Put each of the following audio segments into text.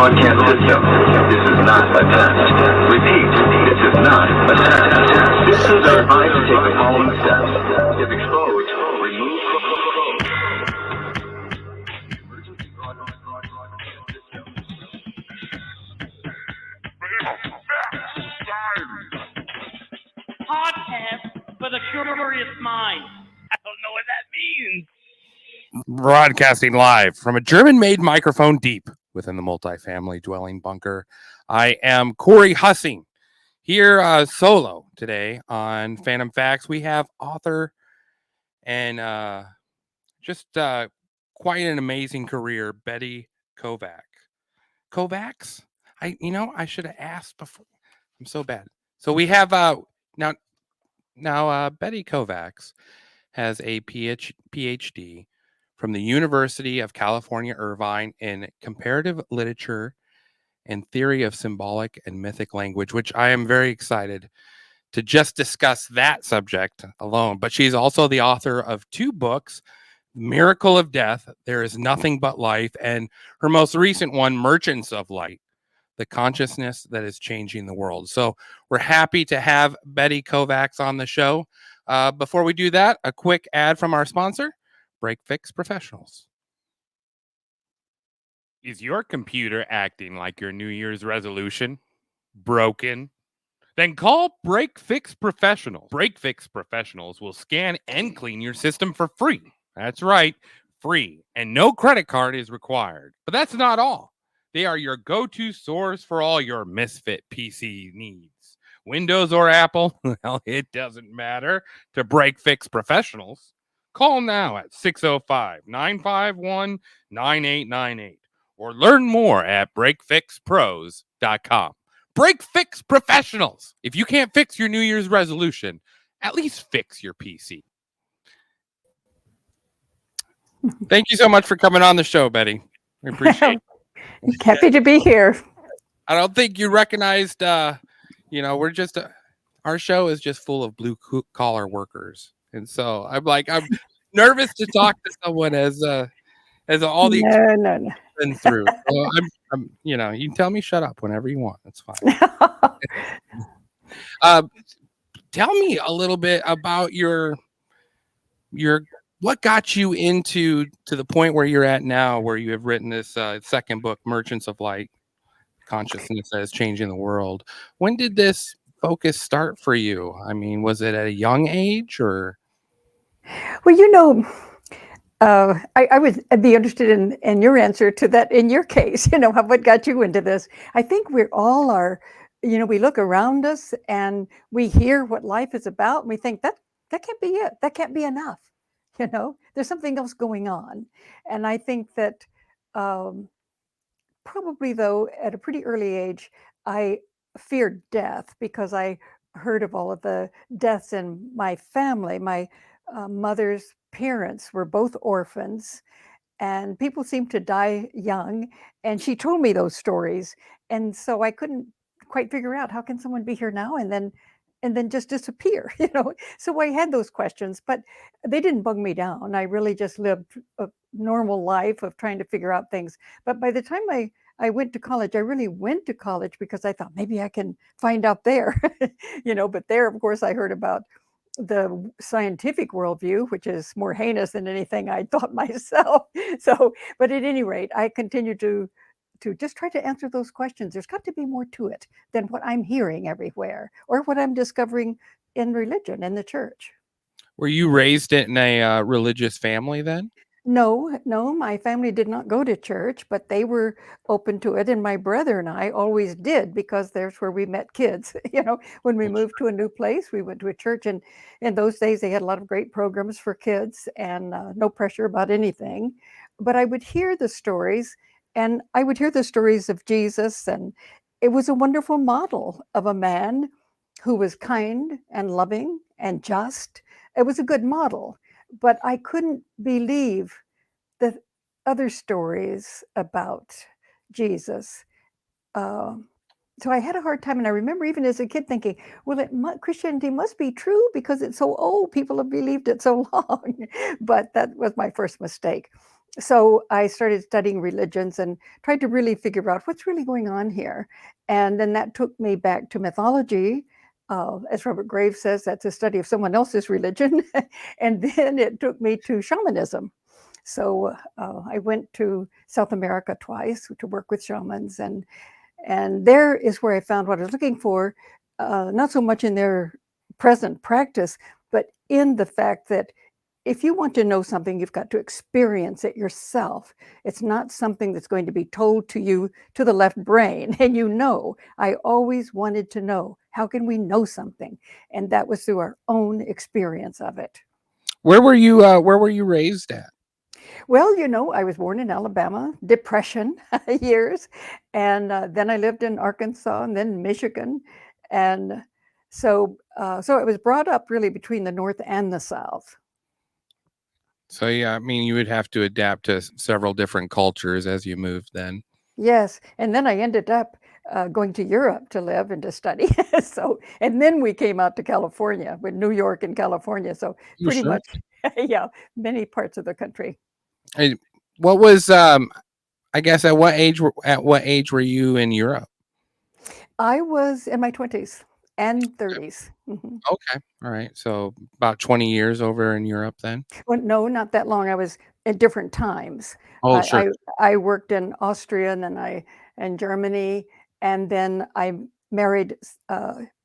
broadcast system. This is not a test. Repeat, this is not a test. Citizens are advised to take the following steps. If exposed, remove emergency broadcast system. Podcast for the curious mind. I don't know what that means. Broadcasting live from a German-made microphone deep within the multifamily dwelling bunker. I am Corey Hussing here solo today on Phantom Facts. We have author and just quite an amazing career, Betty Kovacs. Kovaks? I should have asked before. I'm so bad. So we have now Betty Kovacs has a PhD from the University of California, Irvine in comparative literature and theory of symbolic and mythic language, which I am very excited to just discuss that subject alone. But she's also the author of 2 books, Miracle of Death, There Is Nothing But Life, and her most recent one, Merchants of Light, the consciousness that is changing the world. So we're happy to have Betty Kovacs on the show. Before we do that, a quick ad from our sponsor, Break Fix Professionals. Is your computer acting like your New Year's resolution? Broken? Then call Break Fix Professionals. Break Fix Professionals will scan and clean your system for free. That's right, free. And no credit card is required. But that's not all. They are your go-to source for all your misfit PC needs. Windows or Apple, well, it doesn't matter. To Break Fix Professionals, call now at 605-951-9898 or learn more at breakfixpros.com. Break Fix Professionals. If you can't fix your New Year's resolution, at least fix your PC. Thank you so much for coming on the show, Betty. We appreciate it. Happy to be here. I don't think you recognized, we're just, our show is just full of blue collar workers. And so I'm nervous to talk to someone as all the No. been through. So you can tell me shut up whenever you want. That's fine. Tell me a little bit about your what got you to the point where you're at now, where you have written this second book, Merchants of Light, Consciousness that is Changing the World. When did this focus start for you? I mean, was it at a young age or? Well, I'd be interested in your answer to that in your case, what got you into this. I think we all are, we look around us and we hear what life is about and we think that can't be it. That can't be enough. There's something else going on. And I think that probably though, at a pretty early age, I feared death because I heard of all of the deaths in my family. My mother's parents were both orphans and people seemed to die young. And she told me those stories. And so I couldn't quite figure out how can someone be here now and then just disappear, So I had those questions, but they didn't bug me down. I really just lived a normal life of trying to figure out things. But by the time I went to college, I really went to college because I thought maybe I can find out there, but there, of course, I heard about the scientific worldview, which is more heinous than anything I thought myself. So, but at any rate, I continued to just try to answer those questions. There's got to be more to it than what I'm hearing everywhere or what I'm discovering in religion, in the church. Were you raised in a religious family then? No, my family did not go to church, but they were open to it. And my brother and I always did because there's where we met kids. When we moved to a new place, we went to a church. And in those days, they had a lot of great programs for kids and no pressure about anything. But I would hear the stories and I would hear the stories of Jesus. And it was a wonderful model of a man who was kind and loving and just. It was a good model. But I couldn't believe the other stories about Jesus. So I had a hard time. And I remember even as a kid thinking, well, Christianity must be true because it's so old. People have believed it so long. But that was my first mistake. So I started studying religions and tried to really figure out what's really going on here. And then that took me back to mythology. As Robert Graves says, that's a study of someone else's religion. And then it took me to shamanism. So I went to South America twice to work with shamans, and there is where I found what I was looking for, not so much in their present practice, but in the fact that if you want to know something, you've got to experience it yourself. It's not something that's going to be told to you to the left brain. And I always wanted to know, how can we know something? And that was through our own experience of it. Where were you? Where were you raised at? Well, I was born in Alabama, Depression years, and then I lived in Arkansas and then Michigan, and so it was brought up really between the North and the South. So yeah, I mean, you would have to adapt to several different cultures as you moved then. Yes, and then I ended up going to Europe to live and to study. And then we came out to California, with New York and California. So Oh, pretty sure. much, yeah, many parts of the country. And what was I guess at what age were you in Europe? I was in my 20s and 30s. Mhm. Okay. All right. So about 20 years over in Europe then. Well, no, not that long. I was at different times. Oh, sure. I I worked in Austria, and then in Germany, and then I married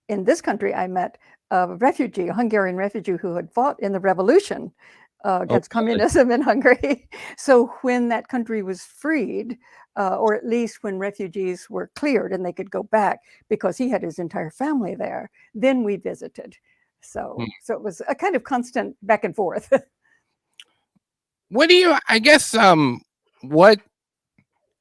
in this country. I met a refugee, a Hungarian refugee who had fought in the revolution Oh, against good. communism in Hungary. So when that country was freed, or at least when refugees were cleared and they could go back, because he had his entire family there, then we visited. Hmm. So it was a kind of constant back and forth. What do you, I guess, what,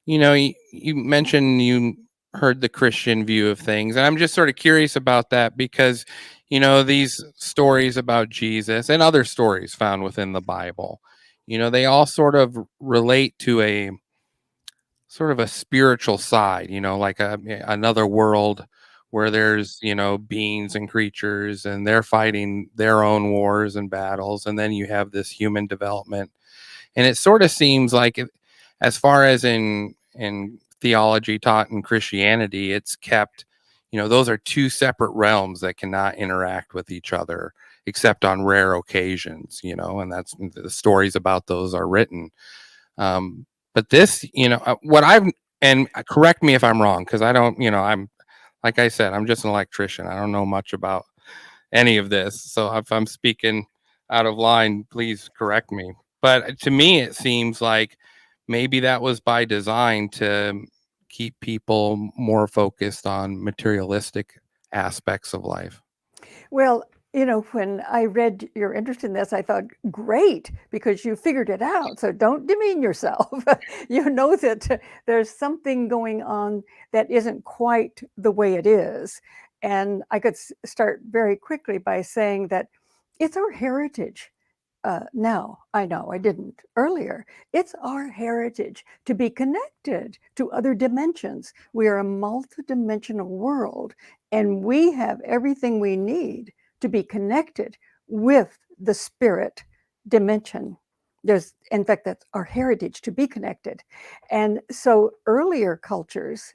you mentioned you heard the Christian view of things, and I'm just sort of curious about that because, these stories about Jesus and other stories found within the Bible, they all sort of relate to a sort of a spiritual side, like another world where there's, beings and creatures and they're fighting their own wars and battles. And then you have this human development. And it sort of seems like as far as in theology taught in Christianity, it's kept, those are two separate realms that cannot interact with each other except on rare occasions, and that's the stories about those are written. But this, what I've, and correct me if I'm wrong, because I don't, I'm, like I said, I'm just an electrician. I don't know much about any of this. So if I'm speaking out of line, please correct me. But to me, it seems like maybe that was by design to keep people more focused on materialistic aspects of life. Well, when I read your interest in this, I thought, great, because you figured it out. So don't demean yourself. You know that there's something going on that isn't quite the way it is. And I could start very quickly by saying that it's our heritage. Now, I know I didn't earlier. It's our heritage to be connected to other dimensions. We are a multidimensional world, and we have everything we need to be connected with the spirit dimension. In fact, that's our heritage, to be connected. And so earlier cultures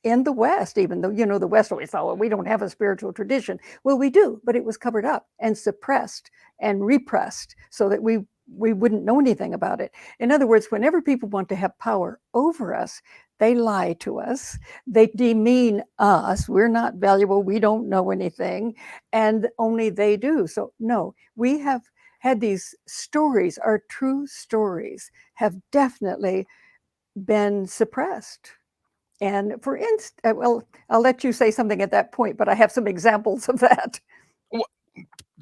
in the West, even though, the West always thought, well, we don't have a spiritual tradition. Well, we do, but it was covered up and suppressed and repressed so that we wouldn't know anything about it. In other words, whenever people want to have power over us, they lie to us, they demean us. We're not valuable, we don't know anything, and only they do. So, no, we have had these stories, our true stories have definitely been suppressed. And for instance, well, I'll let you say something at that point, but I have some examples of that.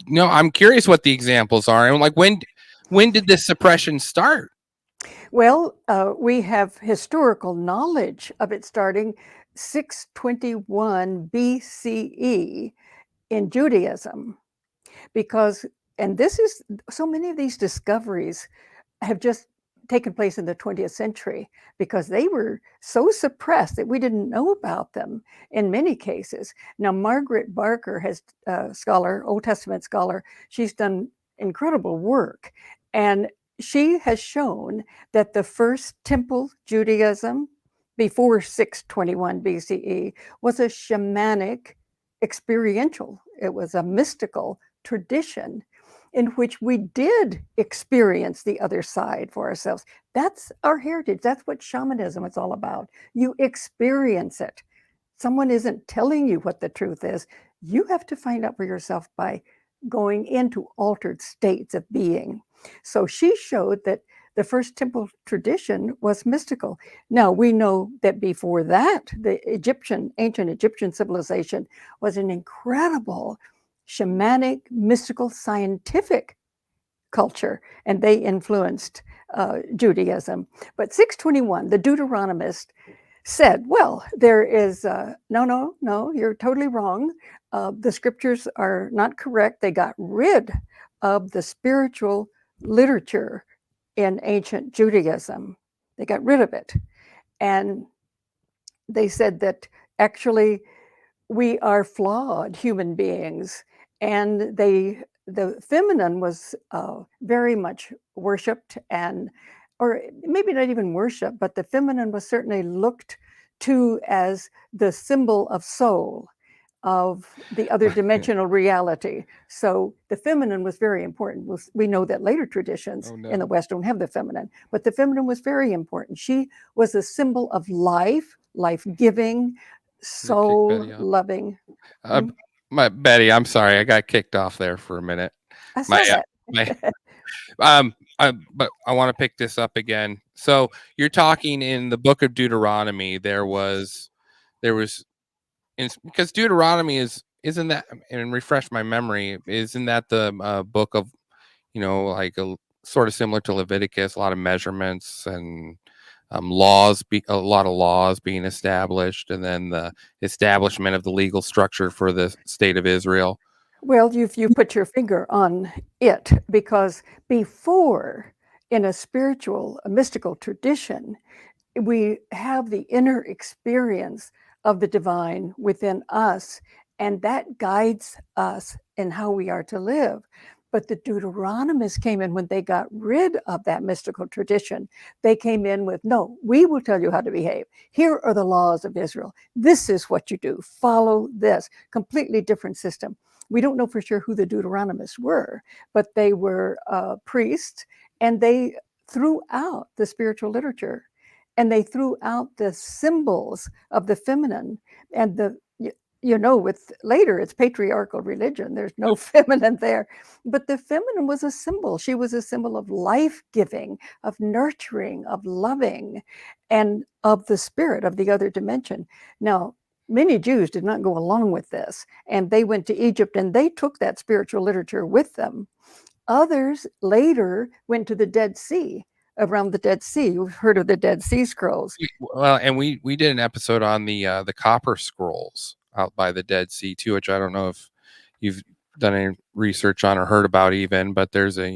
No, I'm curious what the examples are. And like when did this suppression start? Well, we have historical knowledge of it starting 621 BCE in Judaism, because, and this is, so many of these discoveries have just taken place in the 20th century because they were so suppressed that we didn't know about them in many cases. Now, Margaret Barker has scholar, Old Testament scholar, she's done incredible work. And she has shown that the first temple Judaism before 621 BCE was a shamanic experiential. It was a mystical tradition in which we did experience the other side for ourselves. That's our heritage. That's what shamanism is all about. You experience it. Someone isn't telling you what the truth is. You have to find out for yourself by going into altered states of being. So she showed that the first temple tradition was mystical. Now we know that before that, the ancient Egyptian civilization was an incredible shamanic, mystical, scientific culture, and they influenced Judaism. But 621, the Deuteronomist said, well, there is, no, you're totally wrong. The scriptures are not correct. They got rid of the spiritual literature in ancient Judaism. They got rid of it. And they said that actually we are flawed human beings. And the feminine was very much worshipped, and or maybe not even worship, but the feminine was certainly looked to as the symbol of soul, of the other dimensional reality. So the feminine was very important. We know that later traditions in the West don't have the feminine, but the feminine was very important. She was a symbol of life, life-giving, soul-loving. Betty, I'm sorry, I got kicked off there for a minute. I saw that. But I want to pick this up again. So you're talking in the book of Deuteronomy. There was, because Deuteronomy isn't that, and refresh my memory, isn't that the book of, like a sort of similar to Leviticus, a lot of measurements and a lot of laws being established, and then the establishment of the legal structure for the state of Israel. Well, you put your finger on it, because before, in a spiritual, a mystical tradition, we have the inner experience of the divine within us, and that guides us in how we are to live. But the Deuteronomists came in when they got rid of that mystical tradition. They came in with, no, we will tell you how to behave. Here are the laws of Israel. This is what you do. Follow this. Completely different system. We don't know for sure who the Deuteronomists were, but they were priests, and they threw out the spiritual literature, and they threw out the symbols of the feminine, and with later it's patriarchal religion. There's no feminine there, but the feminine was a symbol. She was a symbol of life-giving, of nurturing, of loving, and of the spirit of the other dimension. Now, many Jews did not go along with this, and they went to Egypt, and they took that spiritual literature with them. Others later went to the Dead Sea. Around the Dead Sea, you've heard of the Dead Sea Scrolls. Well, and we did an episode on the Copper Scrolls out by the Dead Sea too, which I don't know if you've done any research on or heard about even, but there's a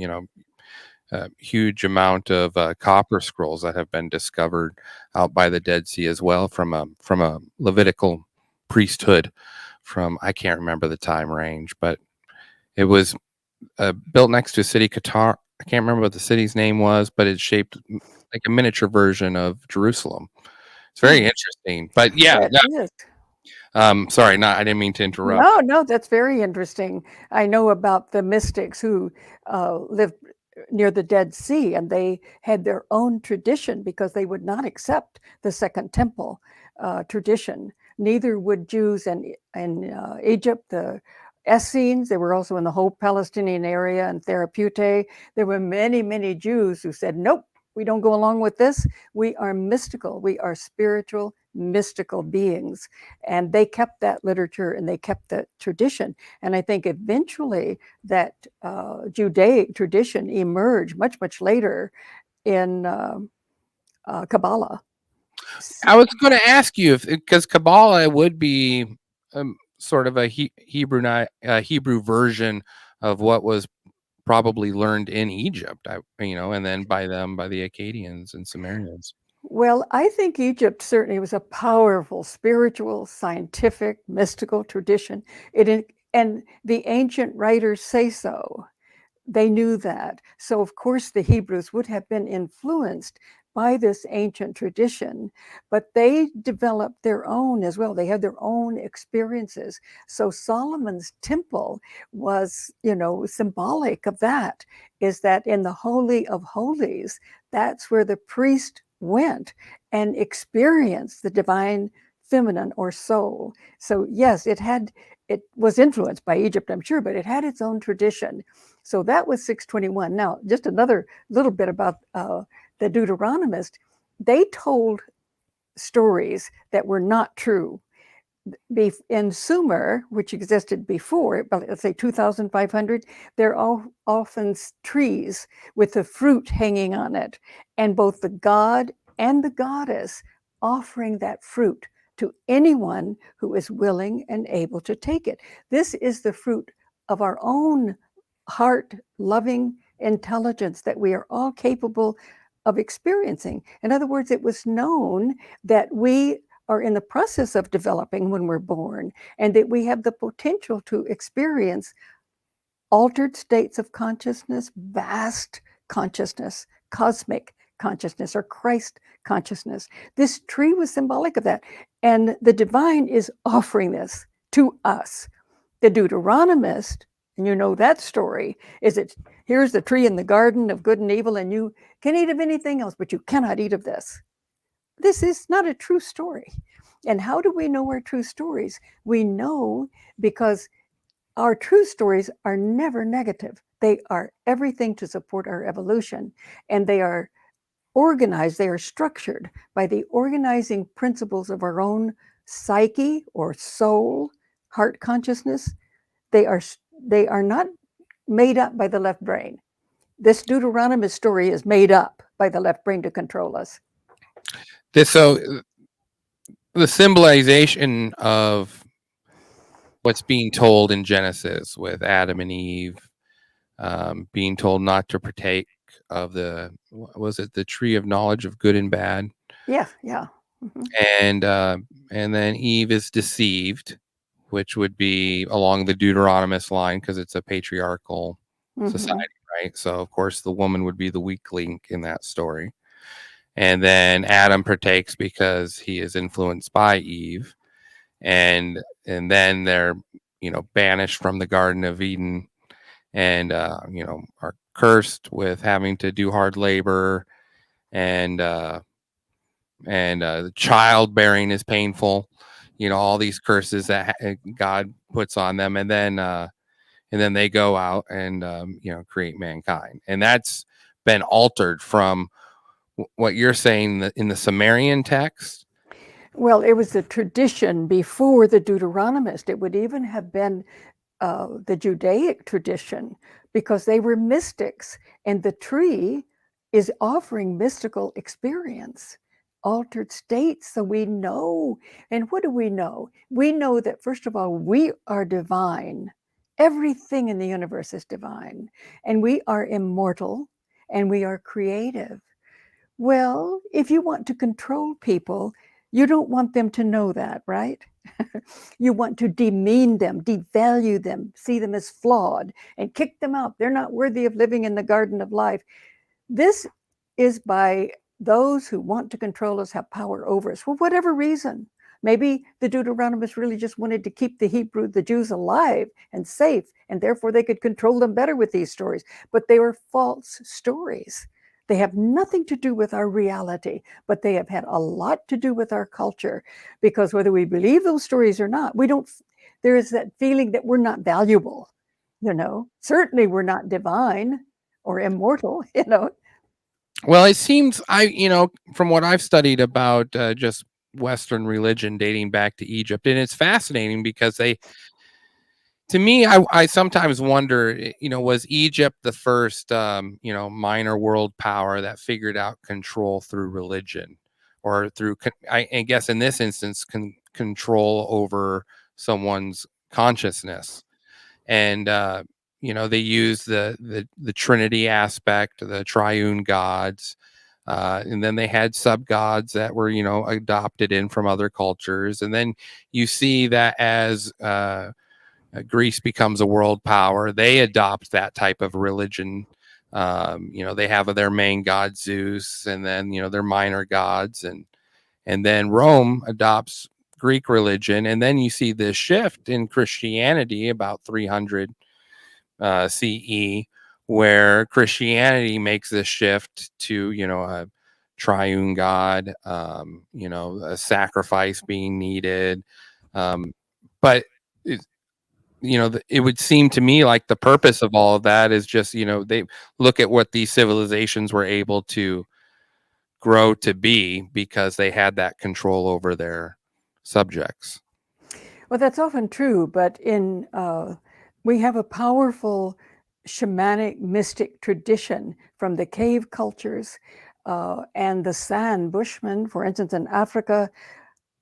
huge amount of copper scrolls that have been discovered out by the Dead Sea as well, from a Levitical priesthood from, I can't remember the time range, but it was built next to a city, Qatar. I can't remember what the city's name was, but it's shaped like a miniature version of Jerusalem. It's very interesting. But yeah, sorry, I didn't mean to interrupt. No, that's very interesting. I know about the mystics who lived near the Dead Sea, and they had their own tradition because they would not accept the Second Temple tradition. Neither would Jews in Egypt, the Essenes. They were also in the whole Palestinian area and Therapeutic. There were many, many Jews who said, nope, we don't go along with this. We are mystical. We are spiritual, mystical beings. And they kept that literature, and they kept that tradition. And I think eventually that Judaic tradition emerged much, much later in Kabbalah. I was going to ask you because Kabbalah would be sort of a Hebrew version of what was probably learned in Egypt, and then by the Akkadians and Sumerians. Well, I think Egypt certainly was a powerful spiritual, scientific, mystical tradition. And the ancient writers say so. They knew that. So, of course, the Hebrews would have been influenced by this ancient tradition, but they developed their own as well. They had their own experiences. So Solomon's temple was, symbolic of that, is that in the Holy of Holies, that's where the priest went and experienced the divine feminine or soul. So yes, it was influenced by Egypt, I'm sure, but it had its own tradition. So that was 621. Now, just another little bit about the Deuteronomist. They told stories that were not true. In Sumer, which existed before, let's say 2,500, there are often trees with the fruit hanging on it, and both the god and the goddess offering that fruit to anyone who is willing and able to take it. This is the fruit of our own heart-loving intelligence that we are all capable of experiencing. In other words, it was known that we are in the process of developing when we're born, and that we have the potential to experience altered states of consciousness, vast consciousness, cosmic consciousness, or Christ consciousness. This tree was symbolic of that. And the divine is offering this to us. The Deuteronomist, and you know that story, is that here's the tree in the garden of good and evil, and you can eat of anything else, but you cannot eat of this. This is not a true story. And how do we know our true stories? We know because our true stories are never negative. They are everything to support our evolution. And they are organized, they are structured by the organizing principles of our own psyche or soul, heart consciousness. They are not made up by the left brain. This Deuteronomist story is made up by the left brain to control us. So the symbolization of what's being told in Genesis with Adam and Eve being told not to partake of the tree of knowledge of good and bad. Yeah. Mm-hmm. And then Eve is deceived, which would be along the Deuteronomist line because it's a patriarchal society, right? So of course the woman would be the weak link in that story. And then Adam partakes because he is influenced by Eve, and then they're banished from the Garden of Eden, and are cursed with having to do hard labor, and childbearing is painful. All these curses that God puts on them, and then they go out and create mankind, and that's been altered from what you're saying in the Sumerian text. Well, it was the tradition before the Deuteronomist. It would even have been the Judaic tradition, because they were mystics, and the tree is offering mystical experience, altered states. So we know. And what do we know? We know that, first of all, we are divine. Everything in the universe is divine, and we are immortal, and we are creative. Well, if you want to control people, you don't want them to know that, right? You want to demean them, devalue them, see them as flawed, and kick them out. They're not worthy of living in the garden of life. This is by those who want to control us, have power over us, for whatever reason. Maybe the Deuteronomists really just wanted to keep the Jews alive and safe, and therefore they could control them better with these stories. But they were false stories. They have nothing to do with our reality, but they have had a lot to do with our culture, because whether we believe those stories or not, there is that feeling that we're not valuable, certainly we're not divine or immortal, Well, it seems from what I've studied about just Western religion dating back to Egypt, and it's fascinating because to me, I sometimes wonder, was Egypt the first, minor world power that figured out control through religion, or through, I guess in this instance, control over someone's consciousness? And, they use the Trinity aspect, the triune gods. And then they had sub gods that were, adopted in from other cultures. And then you see that as, Greece becomes a world power. They adopt that type of religion. They have their main god Zeus, and then their minor gods, and then Rome adopts Greek religion, and then you see this shift in Christianity about 300 CE, where Christianity makes this shift to a triune God, a sacrifice being needed, but it would seem to me like the purpose of all of that is just they look at what these civilizations were able to grow to be because they had that control over their subjects. Well, that's often true, but we have a powerful shamanic mystic tradition from the cave cultures and the San Bushmen, for instance, in Africa.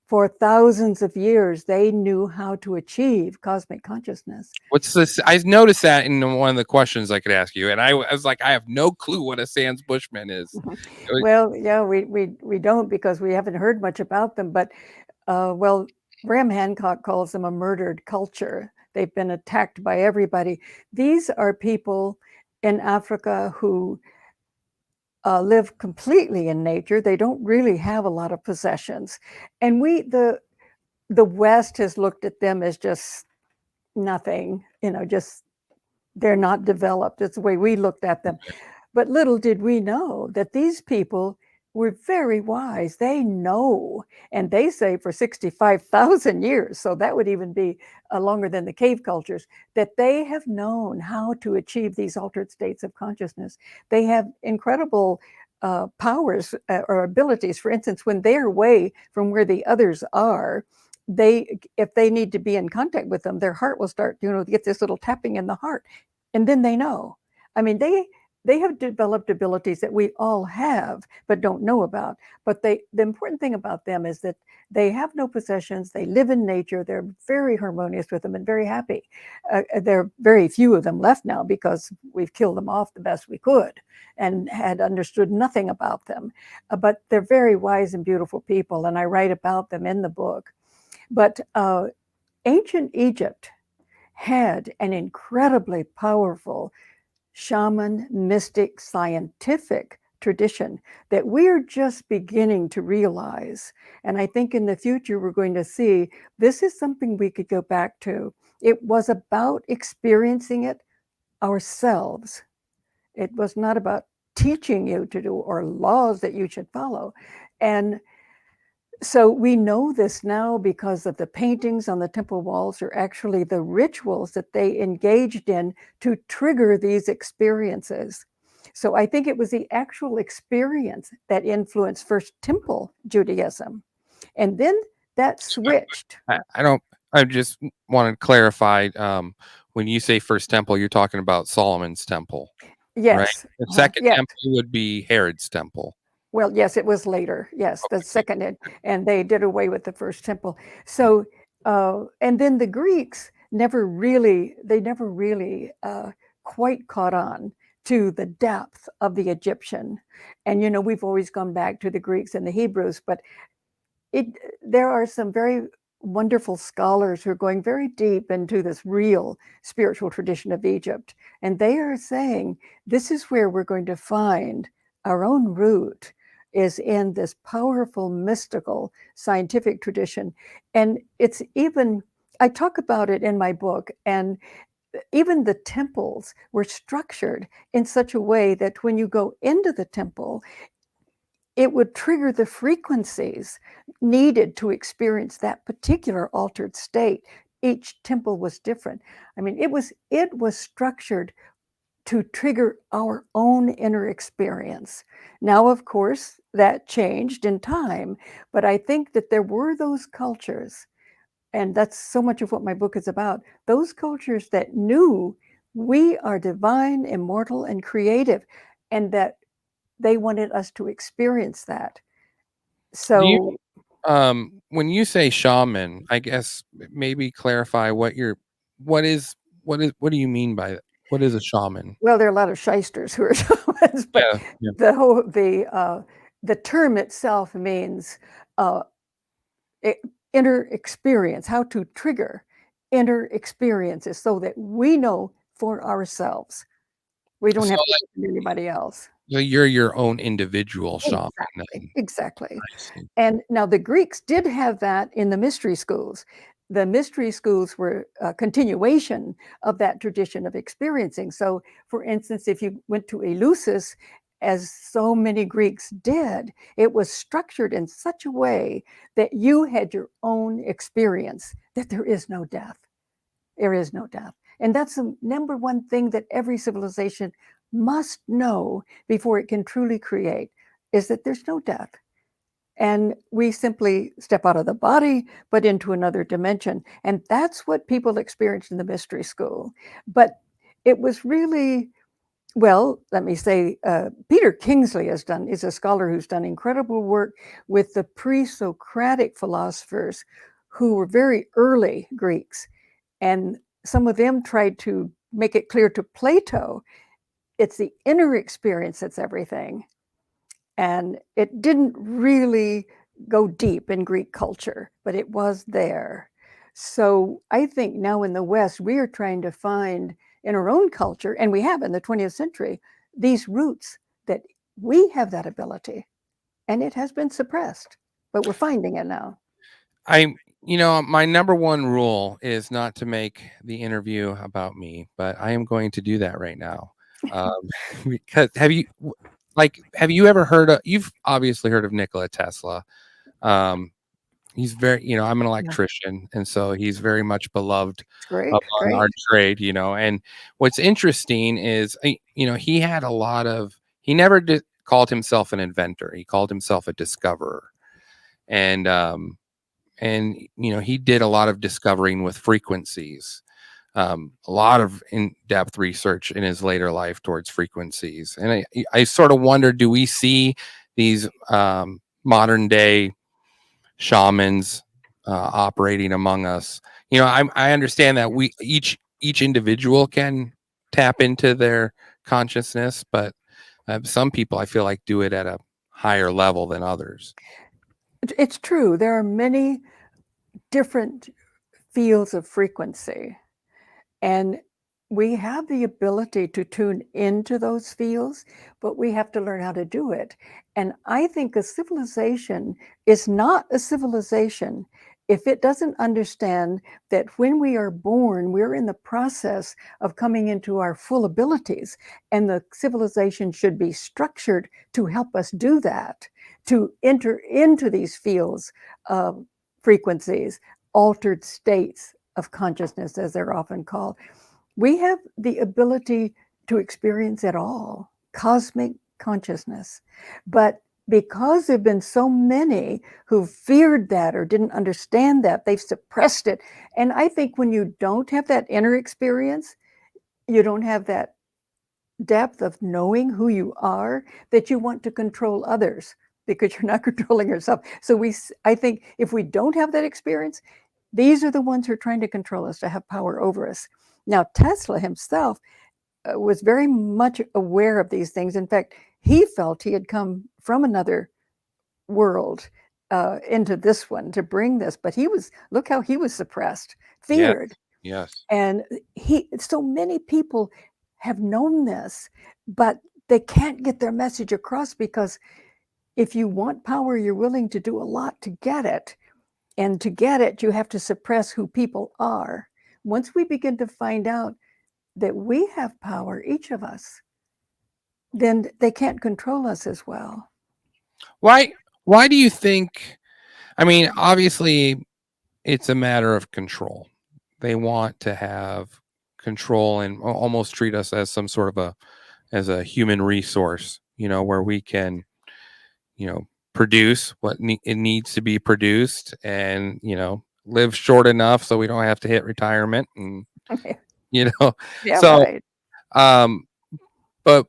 For thousands of years, they knew how to achieve cosmic consciousness. What's this? I noticed that in one of the questions I could ask you, and I was like, I have no clue what a Sans Bushman is. Well, yeah, we don't, because we haven't heard much about them. But Graham Hancock calls them a murdered culture. They've been attacked by everybody. These are people in Africa who live completely in nature. They don't really have a lot of possessions, and the West has looked at them as just nothing. Just they're not developed. It's the way we looked at them. But little did we know that these people were very wise. They know, and they say for 65,000 years, so that would even be longer than the cave cultures, that they have known how to achieve these altered states of consciousness. They have incredible powers or abilities. For instance, when they're away from where the others are, if they need to be in contact with them, their heart will start, get this little tapping in the heart, and then they know. I mean, they have developed abilities that we all have but don't know about. But the important thing about them is that they have no possessions. They live in nature. They're very harmonious with them and very happy. There are very few of them left now because we've killed them off the best we could and had understood nothing about them. But they're very wise and beautiful people, and I write about them in the book. But ancient Egypt had an incredibly powerful shaman, mystic, scientific tradition that we're just beginning to realize. And I think in the future, we're going to see this is something we could go back to. It was about experiencing it ourselves. It was not about teaching you to do or laws that you should follow. And so we know this now because of the paintings on the temple walls are actually the rituals that they engaged in to trigger these experiences. So I think it was the actual experience that influenced first temple Judaism. And then that switched. I just wanted to clarify, when you say first temple, you're talking about Solomon's temple. Yes. Right? The second temple would be Herod's temple. Well, yes, it was later. Yes, the second, and they did away with the first temple. So, and then the Greeks never really quite caught on to the depth of the Egyptian. And, we've always gone back to the Greeks and the Hebrews, but there are some very wonderful scholars who are going very deep into this real spiritual tradition of Egypt. And they are saying, this is where we're going to find our own root, is in this powerful, mystical, scientific tradition. And it's even, I talk about it in my book, and even the temples were structured in such a way that when you go into the temple, it would trigger the frequencies needed to experience that particular altered state. Each temple was different. I mean, it was structured to trigger our own inner experience. Now, of course, that changed in time, but I think that there were those cultures, and that's so much of what my book is about, those cultures that knew we are divine, immortal, and creative, and that they wanted us to experience that. So when you say shaman, I guess maybe clarify what do you mean by it? What is a shaman? well, there are a lot of shysters who are shamans, but Yeah. the term itself means inner experience, how to trigger inner experiences so that we know for ourselves. We don't So, have to listen to anybody else. so you're your own individual shaman Exactly, then. exactly. I see. And now the Greeks did have that in the mystery schools. The mystery schools were a continuation of that tradition of experiencing. So, for instance, if you went to Eleusis, as so many Greeks did, it was structured in such a way that you had your own experience, that there is no death. There is no death. And that's the number one thing that every civilization must know before it can truly create, is that there's no death. And we simply step out of the body, but into another dimension. And that's what people experienced in the mystery school. But it was really, well, let me say, Peter Kingsley is a scholar who's done incredible work with the pre-Socratic philosophers who were very early Greeks. And some of them tried to make it clear to Plato, it's the inner experience that's everything. And it didn't really go deep in Greek culture, but it was there. So I think now in the West, we are trying to find in our own culture, and we have in the 20th century, these roots that we have that ability. And it has been suppressed, but we're finding it now. My number one rule is not to make the interview about me, but I am going to do that right now. Um, because have you ever heard of, you've obviously heard of Nikola Tesla. Um, he's very, I'm an Yeah. electrician, and so he's very much beloved Great, among our great. trade, and what's interesting is, he had a lot of, he never called himself an inventor. He called himself a discoverer. And he did a lot of discovering with frequencies, a lot of in-depth research in his later life towards frequencies. And I sort of wonder, do we see these modern day shamans operating among us? I understand that we each individual can tap into their consciousness, but some people, I feel like, do it at a higher level than others. It's true. There are many different fields of frequency. And we have the ability to tune into those fields, but we have to learn how to do it. And I think a civilization is not a civilization if it doesn't understand that when we are born, we're in the process of coming into our full abilities. And the civilization should be structured to help us do that, to enter into these fields of frequencies, altered states of consciousness, as they're often called. We have the ability to experience it all, cosmic consciousness. But because there have been so many who feared that or didn't understand that, they've suppressed it. And I think when you don't have that inner experience, you don't have that depth of knowing who you are, that you want to control others because you're not controlling yourself. So I think if we don't have that experience, these are the ones who are trying to control us, to have power over us. Now, Tesla himself was very much aware of these things. In fact, he felt he had come from another world into this one to bring this, but look how he was suppressed, Yes, feared. yes. And so many people have known this, but they can't get their message across because if you want power, you're willing to do a lot to get it. And to get it, you have to suppress who people are. Once we begin to find out that we have power, each of us, then they can't control us as well. Why do you think, I mean, obviously it's a matter of control. They want to have control and almost treat us as some sort of as a human resource, where we can, produce what it needs to be produced, and, live short enough so we don't have to hit retirement, and, you know, Yeah, so, right. um, but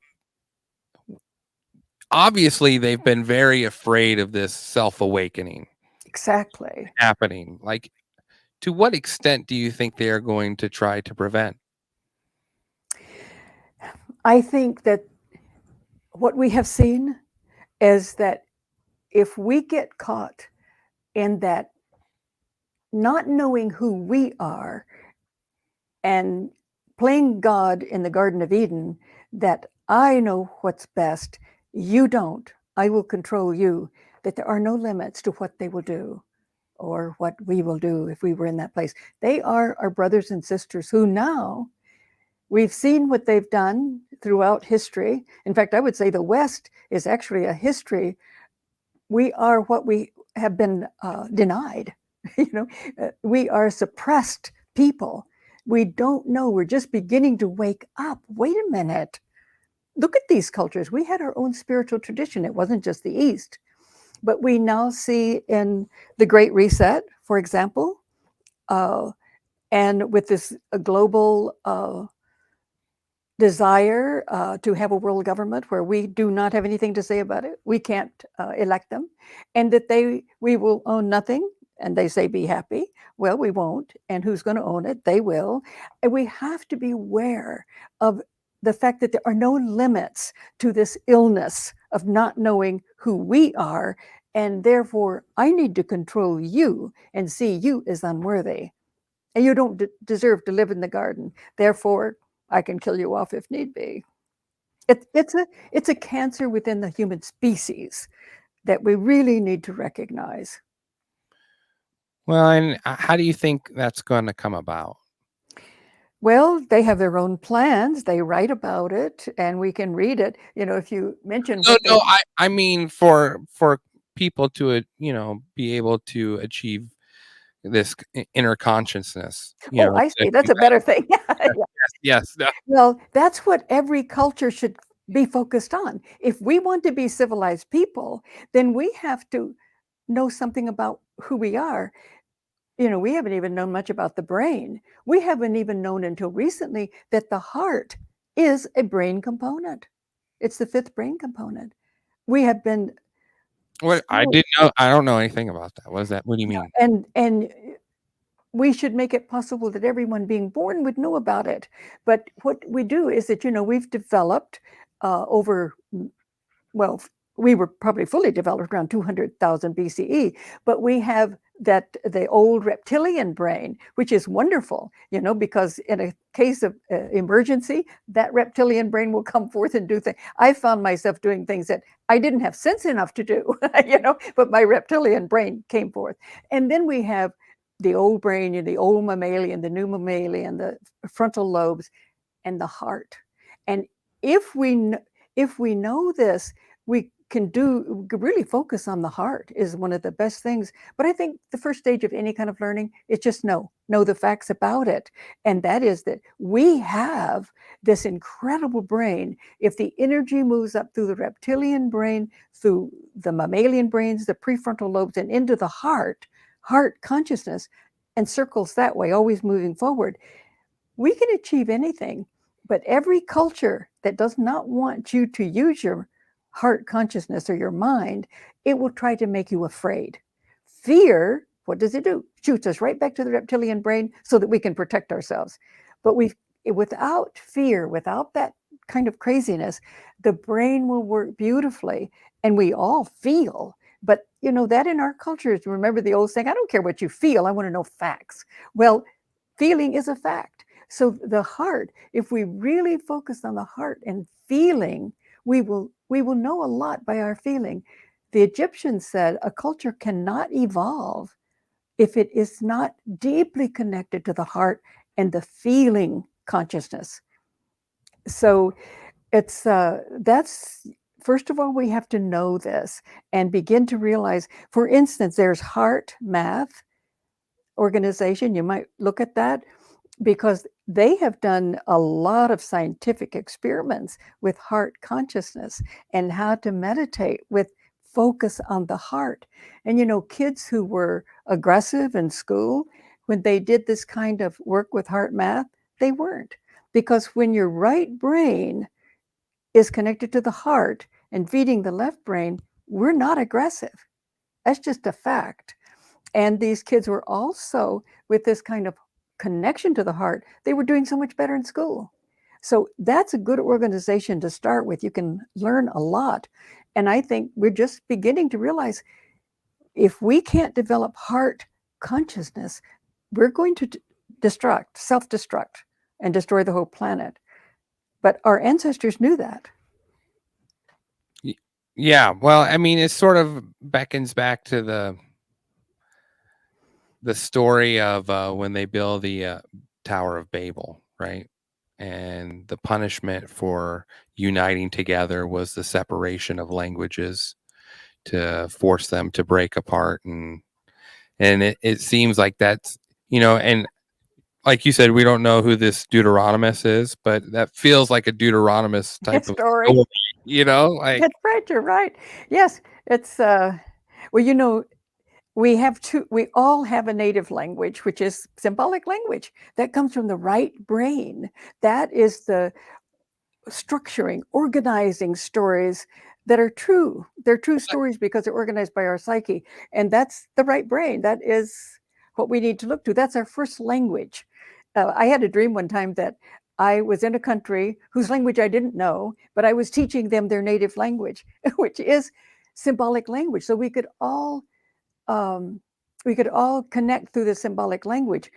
obviously they've been very afraid of this self-awakening Exactly. happening. Like, to what extent do you think they are going to try to prevent? I think that what we have seen is that if we get caught in that not knowing who we are and playing God in the Garden of Eden, that I know what's best, you don't, I will control you, that there are no limits to what they will do or what we will do if we were in that place. They are our brothers and sisters who now we've seen what they've done throughout history. In fact, I would say the West is actually a history. We are what we have been denied. We are suppressed people. We don't know. We're just beginning to wake up. Wait a minute. Look at these cultures. We had our own spiritual tradition. It wasn't just the East. But we now see in the Great Reset, for example, and with this global desire to have a world government where we do not have anything to say about it, we can't elect them, and that we will own nothing, and they say be happy. Well, we won't, and who's going to own it? They will. And we have to be aware of the fact that there are no limits to this illness of not knowing who we are, and therefore I need to control you and see you as unworthy, and you don't deserve to live in the garden. Therefore, I can kill you off if need be. It's a cancer within the human species that we really need to recognize. Well, and how do you think that's going to come about? Well, they have their own plans. They write about it, and we can read it. If you mention No, I mean for people to be able to achieve this inner consciousness. I see. That's a better thing. Yes. No. Well, that's what every culture should be focused on. If we want to be civilized people, then we have to know something about who we are. We haven't even known much about the brain. We haven't even known until recently that the heart is a brain component. It's the fifth brain component. We have been. What I didn't know. I don't know anything about that. What is that? What do you mean? And we should make it possible that everyone being born would know about it. But what we do is that, we've developed over, well, we were probably fully developed around 200,000 BCE, but we have the old reptilian brain, which is wonderful, because in a case of emergency, that reptilian brain will come forth and do things. I found myself doing things that I didn't have sense enough to do, but my reptilian brain came forth. And then we have the old brain, the old mammalian, the new mammalian, the frontal lobes, and the heart. And if we know this, we can really focus on the heart is one of the best things. But I think the first stage of any kind of learning is just know the facts about it. And that is that we have this incredible brain. If the energy moves up through the reptilian brain, through the mammalian brains, the prefrontal lobes, and into the heart consciousness, and circles that way, always moving forward, we can achieve anything. But every culture that does not want you to use your heart consciousness or your mind, it will try to make you afraid. Fear, what does it do? Shoots us right back to the reptilian brain so that we can protect ourselves. But without fear, without that kind of craziness, the brain will work beautifully, and we all feel. But that in our cultures, remember the old saying, I don't care what you feel, I want to know facts. Well, feeling is a fact. So the heart, if we really focus on the heart and feeling, we will know a lot by our feeling. The Egyptians said a culture cannot evolve if it is not deeply connected to the heart and the feeling consciousness. So it's that's first of all, we have to know this and begin to realize, for instance, there's Heart Math organization. You might look at that, because they have done a lot of scientific experiments with heart consciousness and how to meditate with focus on the heart. And kids who were aggressive in school, when they did this kind of work with Heart Math, they weren't. Because when your right brain is connected to the heart and feeding the left brain, we're not aggressive. That's just a fact. And these kids were also, with this kind of connection to the heart, they were doing so much better in school. So that's a good organization to start with. You can learn a lot. And I think we're just beginning to realize if we can't develop heart consciousness, we're going to self-destruct. and destroy the whole planet. But our ancestors knew that. Yeah, well, I mean, it sort of beckons back to the story of when they build the Tower of Babel, right? And the punishment for uniting together was the separation of languages to force them to break apart, and it seems like that's, and like you said, we don't know who this Deuteronomous is, but that feels like a Deuteronomous type of Story. story, like That's right. You're right. Yes, it's well, we all have a native language, which is symbolic language that comes from the right brain. That is the structuring, organizing stories that are true. They're true stories because they're organized by our psyche. And that's the right brain. That is what we need to look to. That's our first language. I had a dream one time that I was in a country whose language I didn't know, but I was teaching them their native language, which is symbolic language. So um, we could all connect through the symbolic language,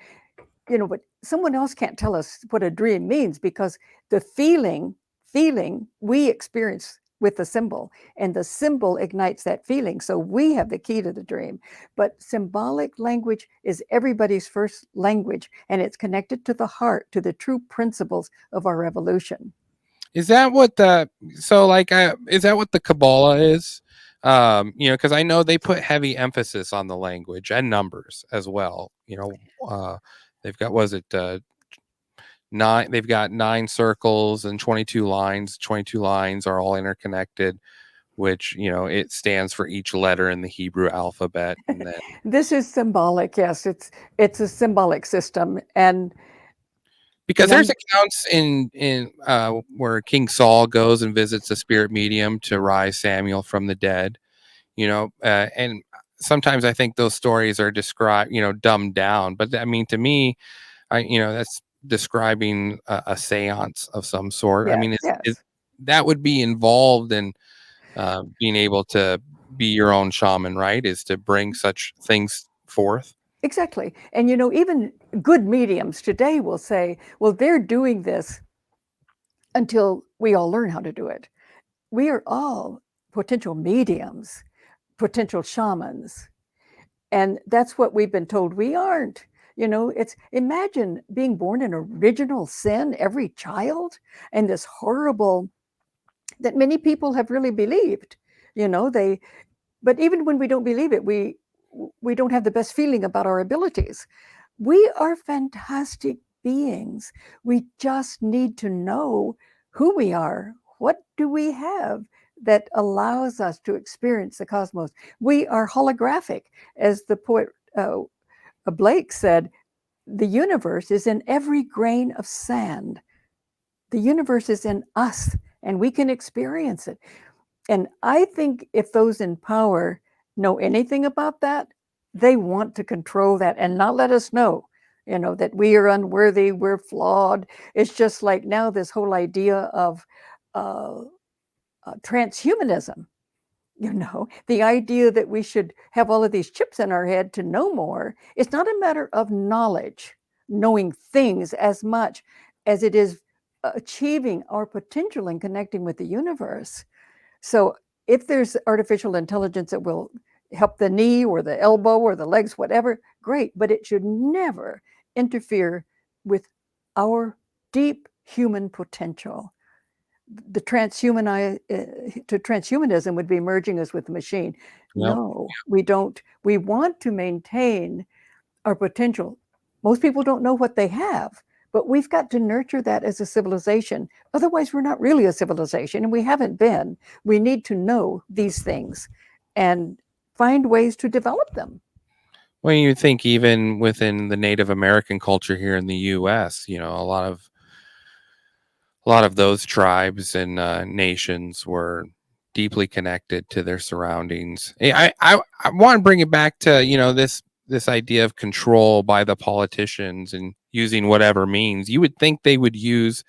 but someone else can't tell us what a dream means, because the feeling we experience with the symbol, and the symbol ignites that feeling. So we have the key to the dream. But symbolic language is everybody's first language, and it's connected to the heart, to the true principles of our evolution. is that what is that what the Kabbalah is? Because I know they put heavy emphasis on the language and numbers as well. They've got, was it nine? They've got 9 circles and 22 lines. 22 lines are all interconnected, which it stands for each letter in the Hebrew alphabet. And then This is symbolic. Yes, it's a symbolic system. And because there's accounts in where King Saul goes and visits a spirit medium to rise Samuel from the dead, and sometimes I think those stories are described, dumbed down. But I mean, to me, that's describing a seance of some sort. I mean, that would be involved in being able to be your own shaman, right? Is to bring such things forth. Exactly. And even good mediums today will say, well, they're doing this until we all learn how to do it. We are all potential mediums, potential shamans. And that's what we've been told we aren't. It's, imagine being born in original sin, every child, and this horrible that many people have really believed. But even when we don't believe it, we don't have the best feeling about our abilities. We are fantastic beings. We just need to know who we are. What do we have that allows us to experience the cosmos? We are holographic. As the poet Blake said, the universe is in every grain of sand. The universe is in us, and we can experience it. And I think if those in power know anything about that, they want to control that and not let us know, that we are unworthy, we're flawed. It's just like now this whole idea of transhumanism, the idea that we should have all of these chips in our head to know more. It's not a matter of knowledge, knowing things as much as it is achieving our potential and connecting with the universe. So if there's artificial intelligence that will help the knee or the elbow or the legs, whatever, great, but it should never interfere with our deep human potential. To transhumanism would be merging us with the machine. Yep. No, we don't. We want to maintain our potential. Most people don't know what they have, but we've got to nurture that as a civilization. Otherwise, we're not really a civilization, and we haven't been. We need to know these things and find ways to develop them. Well, you think even within the Native American culture here in the U.S., a lot of those tribes and nations were deeply connected to their surroundings. I want to bring it back to this idea of control by the politicians and using whatever means. You would think they would use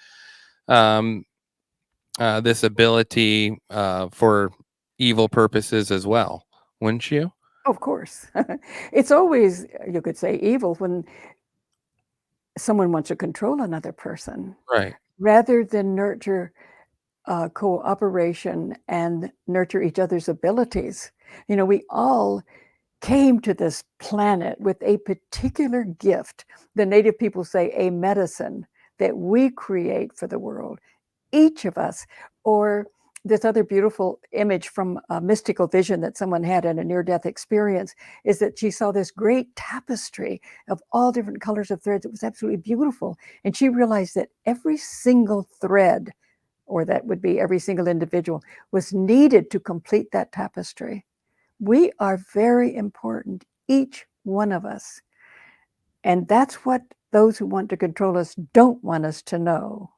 this ability for evil purposes as well, wouldn't you? Of course. It's always, you could say, evil when someone wants to control another person Right. rather than nurture cooperation and nurture each other's abilities. We all came to this planet with a particular gift. The native people say a medicine that we create for the world, each of us. Or this other beautiful image from a mystical vision that someone had in a near-death experience is that she saw this great tapestry of all different colors of threads. It was absolutely beautiful. And she realized that every single thread, or that would be every single individual, was needed to complete that tapestry. We are very important, each one of us. And that's what those who want to control us don't want us to know.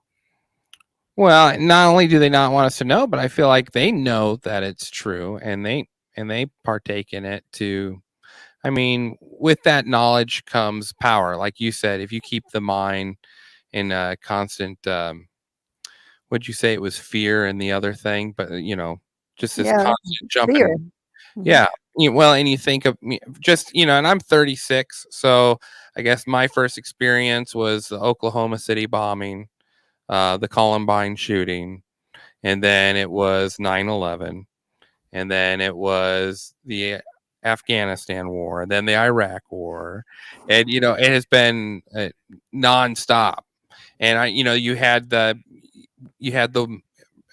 Well, not only do they not want us to know, but I feel like they know that it's true, and they partake in it too. I mean, with that knowledge comes power. Like you said, if you keep the mind in a constant, would you say it was fear and the other thing? But just this Yeah, constant fear. jumping. Mhm. Yeah. Well, and you think of me just, and I'm 36. So I guess my first experience was the Oklahoma City bombing, the Columbine shooting, and then it was 9/11, and then it was the Afghanistan war, and then the Iraq war, and it has been nonstop. And you had the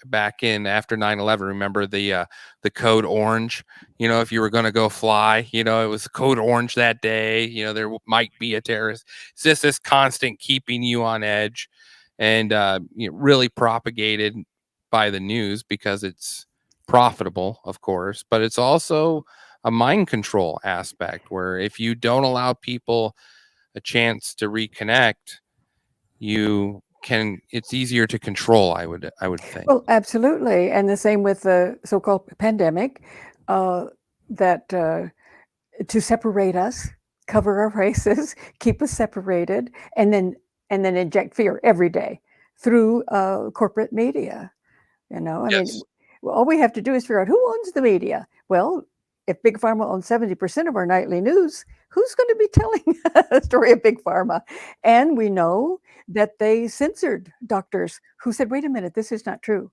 back in after 9/11. Remember the code orange? If you were going to go fly, it was code orange that day. There might be a terrorist. It's just this constant keeping you on edge, and really propagated by the news because it's profitable, of course, but it's also a mind control aspect where if you don't allow people a chance to reconnect, it's easier to control, I would think. Well, absolutely. And the same with the so-called pandemic, that to separate us, cover our races, keep us separated, and then inject fear every day through corporate media. I mean, Yes. all we have to do is figure out who owns the media. Well, if Big Pharma owns 70% of our nightly news, who's going to be telling a story of Big Pharma? And we know that they censored doctors who said, wait a minute, this is not true.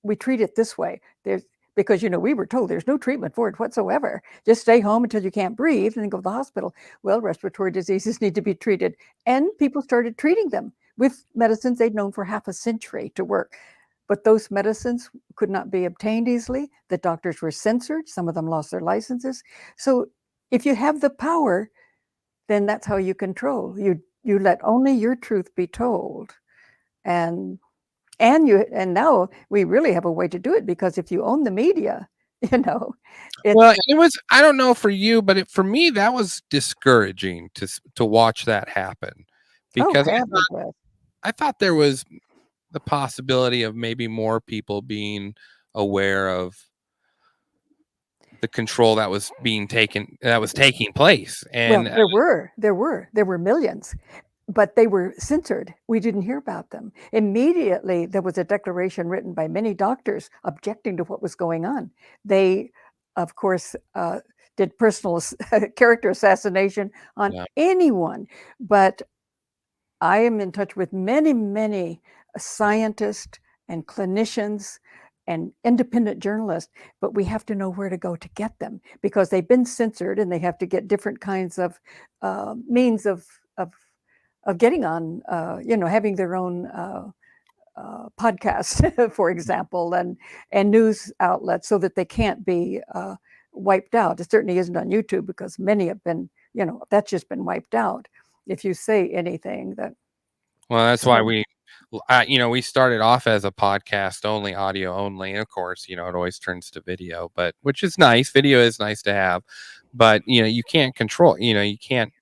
We treat it this way. Because we were told there's no treatment for it whatsoever. Just stay home until you can't breathe and then go to the hospital. Well, respiratory diseases need to be treated. And people started treating them with medicines they'd known for half a century to work. But those medicines could not be obtained easily. The doctors were censored. Some of them lost their licenses. So if you have the power, then that's how you control. You let only your truth be told. And now we really have a way to do it, because if you own the media, you know, it's Well, I don't know for you, but for me, that was discouraging to watch that happen, oh, because heavens, yes. I thought there was the possibility of maybe more people being aware of the control that was taking place. Well, And there were millions, but they were censored. We didn't hear about them. Immediately, there was a declaration written by many doctors objecting to what was going on. They, of course, did personal character assassination on yeah, anyone. But I am in touch with many, many scientists and clinicians and independent journalists, but we have to know where to go to get them, because they've been censored and they have to get different kinds of means of getting on, having their own podcast, for example, and news outlets, so that they can't be wiped out. It certainly isn't on YouTube, because many have been, that's just been wiped out if you say anything that. well, that's why So we started off as a podcast only, audio only. And of course, it always turns to video, but which is nice. Video is nice to have, but you can't control. You can't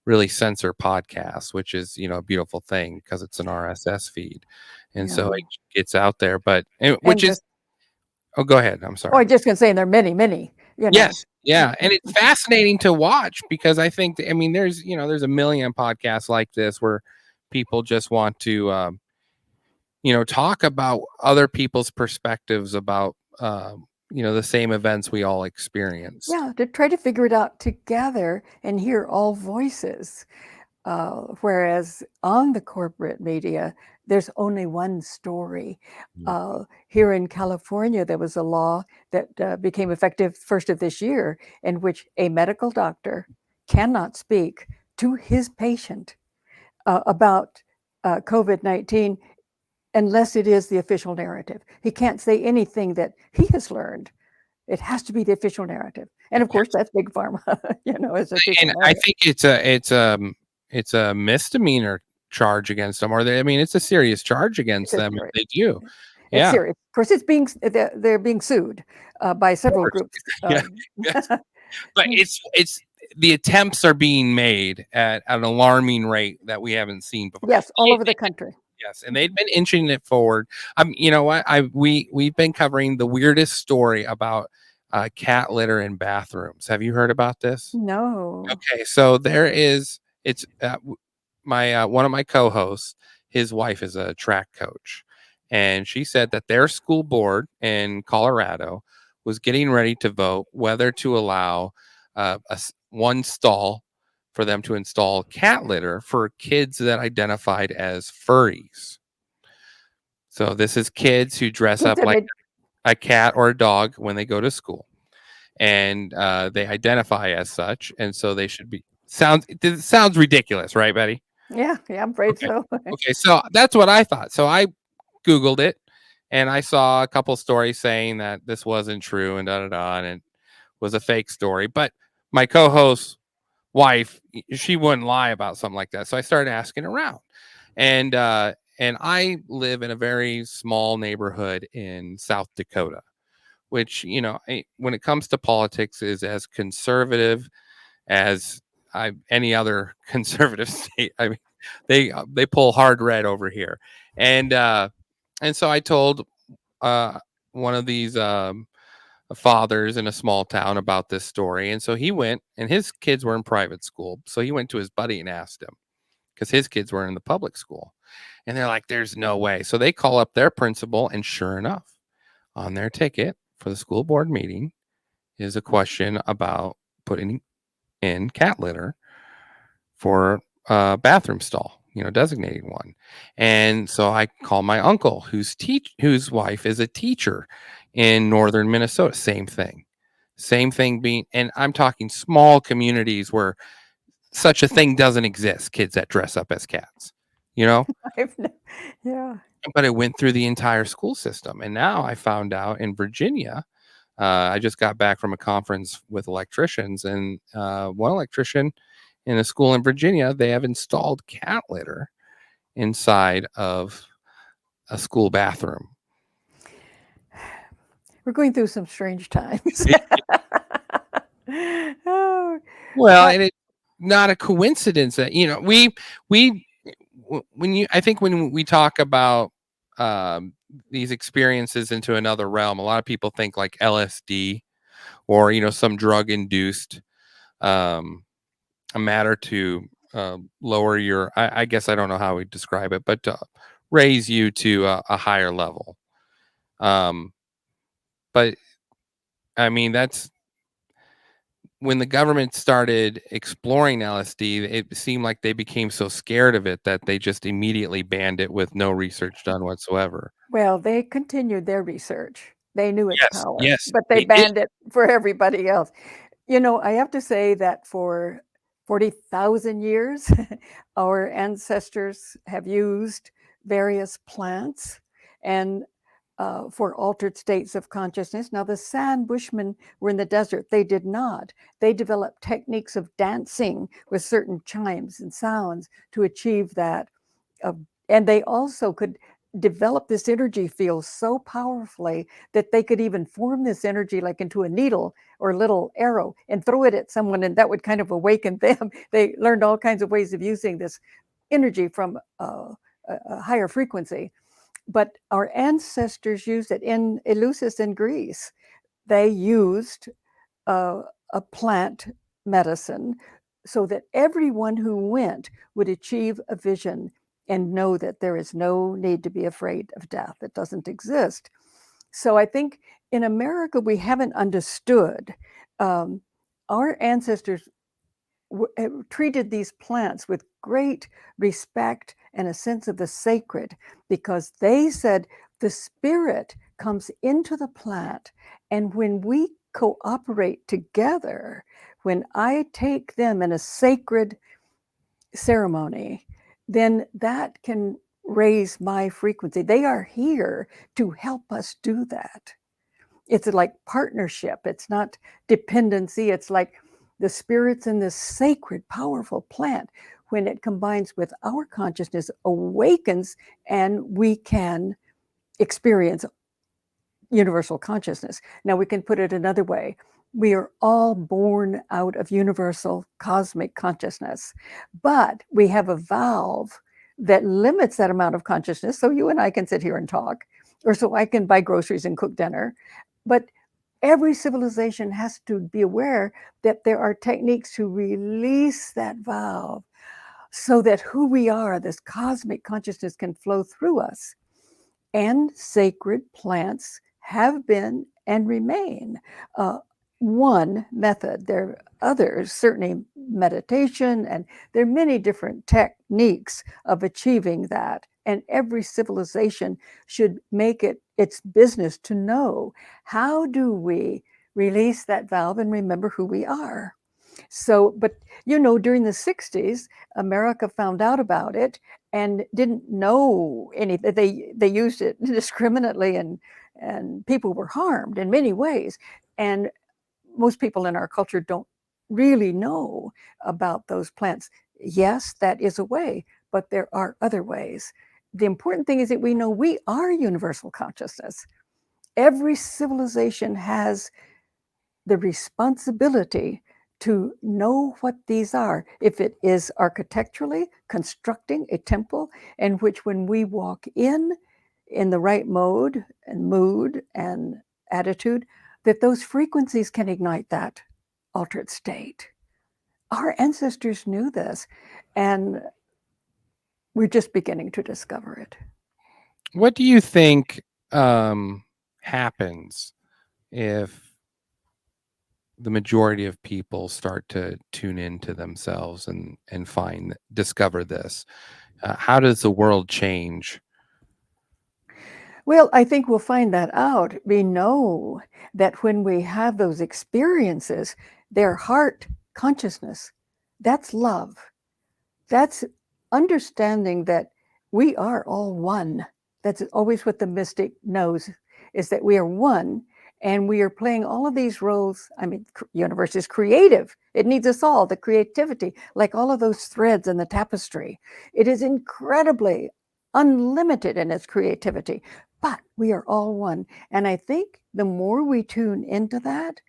really censor podcasts, which is a beautiful thing because it's an RSS feed, and so yeah, it gets out there. But which and is go ahead. I'm oh, sorry. I just gonna say, and there are many, many, Yes, yeah, and it's fascinating to watch because I think there's a million podcasts like this where people just want to talk about other people's perspectives about the same events we all experienced. yeah, to try to figure it out together and hear all voices. Whereas on the corporate media, there's only one story. Mm. Here in California, there was a law that became effective first of this year, in which a medical doctor cannot speak to his patient about COVID-19 unless it is the official narrative. He can't say anything that he has learned. It has to be the official narrative. And of course, that's big pharma, as official And I narrative. think it's a misdemeanor charge against them, or it's a serious charge against It's a them if serious. they do. It's Yeah, of serious. Of course, they're being sued by several course. groups. Yeah, yes. But it's the attempts are being made at an alarming rate that we haven't seen before. Yes, all over the country. Yes, and they've been inching it forward. You know what? We've been covering the weirdest story about cat litter in bathrooms. Have you heard about this? No. Okay, so it's my one of my co-hosts, his wife is a track coach, and she said that their school board in Colorado was getting ready to vote whether to allow one stall for them to install cat litter for kids that identified as furries. So this is kids who dress Kids up have like been, a cat or a dog when they go to school, and they identify as such, and so they should be. It sounds ridiculous, right, Betty? yeah, I'm afraid Okay. so. Okay, so that's what I thought. So I Googled it, and I saw a couple stories saying that this wasn't true and da da da, and it was a fake story. But my co-host's wife, she wouldn't lie about something like that. So I started asking around, and I live in a very small neighborhood in South Dakota, which when it comes to politics is as conservative as any other conservative state. I mean, they pull hard red over here, and so I told uh, one of these fathers in a small town about this story, and so he went, and his kids were in private school, so he went to his buddy and asked him because his kids were in the public school, and they're like, "There's no way." So they call up their principal, and sure enough, on their ticket for the school board meeting is a question about putting in cat litter for a bathroom stall, designating one. And so I call my uncle, whose wife is a teacher in northern Minnesota. Same thing being, and I'm talking small communities where such a thing doesn't exist. Kids that dress up as cats, you know. Yeah. But it went through the entire school system, and now I found out in Virginia. I just got back from a conference with electricians, and one electrician in a school in Virginia, they have installed cat litter inside of a school bathroom. We're going through some strange times. Oh, Well, but and it's not a coincidence that we I think when we talk about these experiences into another realm, a lot of people think like LSD or some drug induced um, a matter to lower your I guess I don't know how we describe it, but to raise you to a higher level. um but I mean, that's when the government started exploring LSD. It seemed like they became so scared of it that they just immediately banned it with no research done whatsoever. well, they continued their research. They knew its Yes, power, yes, but they they did. banned it for everybody else. I have to say that for 40,000 years, our ancestors have used various plants and for altered states of consciousness. Now, the San Bushmen were in the desert. They did not. They developed techniques of dancing with certain chimes and sounds to achieve that. And they also could develop this energy field so powerfully that they could even form this energy like into a needle or a little arrow and throw it at someone, and that would kind of awaken them. They learned all kinds of ways of using this energy from a higher frequency. But our ancestors used it in Eleusis in Greece. They used uh, a plant medicine so that everyone who went would achieve a vision and know that there is no need to be afraid of death. It doesn't exist. So I think in America, we haven't understood. Um, our ancestors treated these plants with great respect and a sense of the sacred, because they said the spirit comes into the plant, and when we cooperate together, when I take them in a sacred ceremony, then that can raise my frequency. They are here to help us do that. It's like partnership. It's not dependency. It's like the spirits in this sacred, powerful plant, when it combines with our consciousness, awakens, and we can experience universal consciousness. Now, we can put it another way. We are all born out of universal cosmic consciousness, but we have a valve that limits that amount of consciousness. So you and I can sit here and talk, or so I can buy groceries and cook dinner. But every civilization has to be aware that there are techniques to release that valve so that who we are, this cosmic consciousness, can flow through us. And sacred plants have been and remain one method. There are others, certainly meditation, and there are many different techniques of achieving that. And every civilization should make it its business to know, how do we release that valve and remember who we are? So, but during the 60s, America found out about it and didn't know anything. They used it indiscriminately, and people were harmed in many ways. And most people in our culture don't really know about those plants. Yes, that is a way, but there are other ways. The important thing is that we know we are universal consciousness. Every civilization has the responsibility to know what these are. If it is architecturally constructing a temple in which, when we walk in the right mode and mood and attitude, that those frequencies can ignite that altered state. Our ancestors knew this, and we're just beginning to discover it. What do you think happens if the majority of people start to tune into themselves and discover this? How does the world change? Well, I think we'll find that out. We know that when we have those experiences, their heart consciousness, that's love. That's understanding that we are all one. That's always what the mystic knows, is that we are one, and we are playing all of these roles. I mean, universe is creative. It needs us all, the creativity, like all of those threads in the tapestry. It is incredibly unlimited in its creativity, but we are all one. And I think the more we tune into that,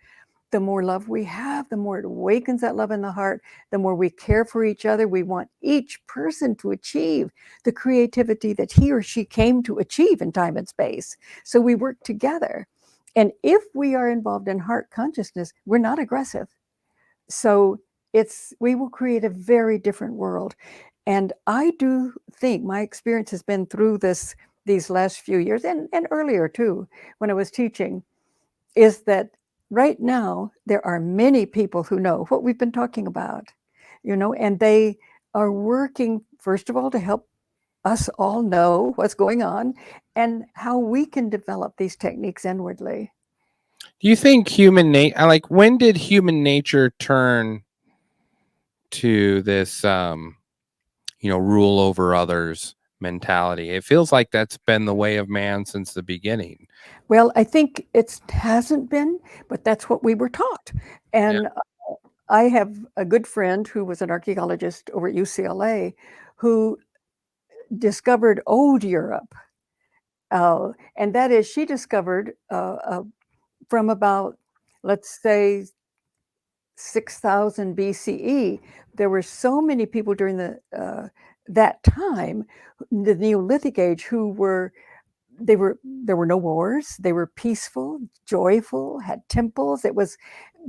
the more love we have, the more it awakens that love in the heart, the more we care for each other. We want each person to achieve the creativity that he or she came to achieve in time and space. So we work together. And if we are involved in heart consciousness, we're not aggressive. So we will create a very different world. And I do think my experience has been through these last few years, and earlier too, when I was teaching, is that right now there are many people who know what we've been talking about, and they are working, first of all, to help us all know what's going on and how we can develop these techniques inwardly. Do you think when did human nature turn to this, rule over others mentality? It feels like that's been the way of man since the beginning. Well, I think it hasn't been, but that's what we were taught. And I have a good friend who was an archaeologist over at UCLA who discovered old Europe. And that is, she discovered from about, let's say, 6,000 BCE, there were so many people during that time, the Neolithic age, there were no wars. They were peaceful, joyful, had temples. It was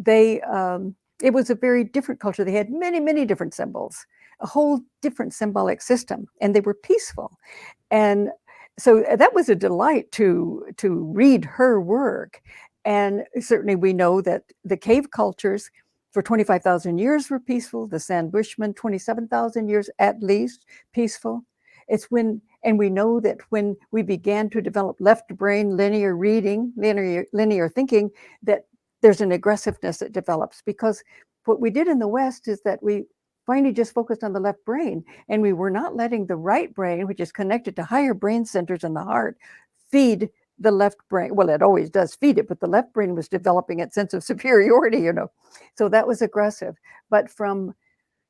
a very different culture. They had many, many different symbols, a whole different symbolic system, and they were peaceful. And so that was a delight to read her work. And certainly we know that the cave cultures for 25,000 years were peaceful. The San Bushmen, 27,000 years at least peaceful. It's when, and we know that when we began to develop left brain linear reading, linear thinking, that there's an aggressiveness that develops, because what we did in the West is that we finally just focused on the left brain, and we were not letting the right brain, which is connected to higher brain centers in the heart, feed the left brain. Well, it always does feed it, but the left brain was developing its sense of superiority, you know. So that was aggressive. But from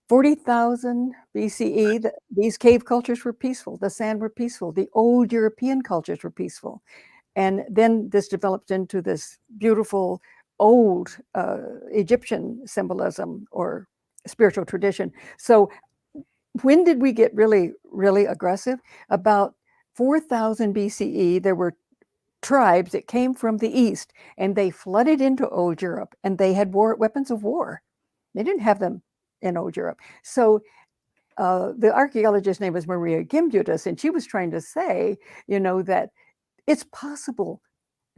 40,000 BCE, these cave cultures were peaceful. The sand were peaceful. The old European cultures were peaceful. And then this developed into this beautiful old Egyptian symbolism or spiritual tradition. So when did we get really, really aggressive? About 4,000 BCE, there were tribes that came from the east, and they flooded into old Europe, and they had weapons of war. They didn't have them in old Europe. So the archaeologist's name was Maria Gimbutas, and she was trying to say, you know, that it's possible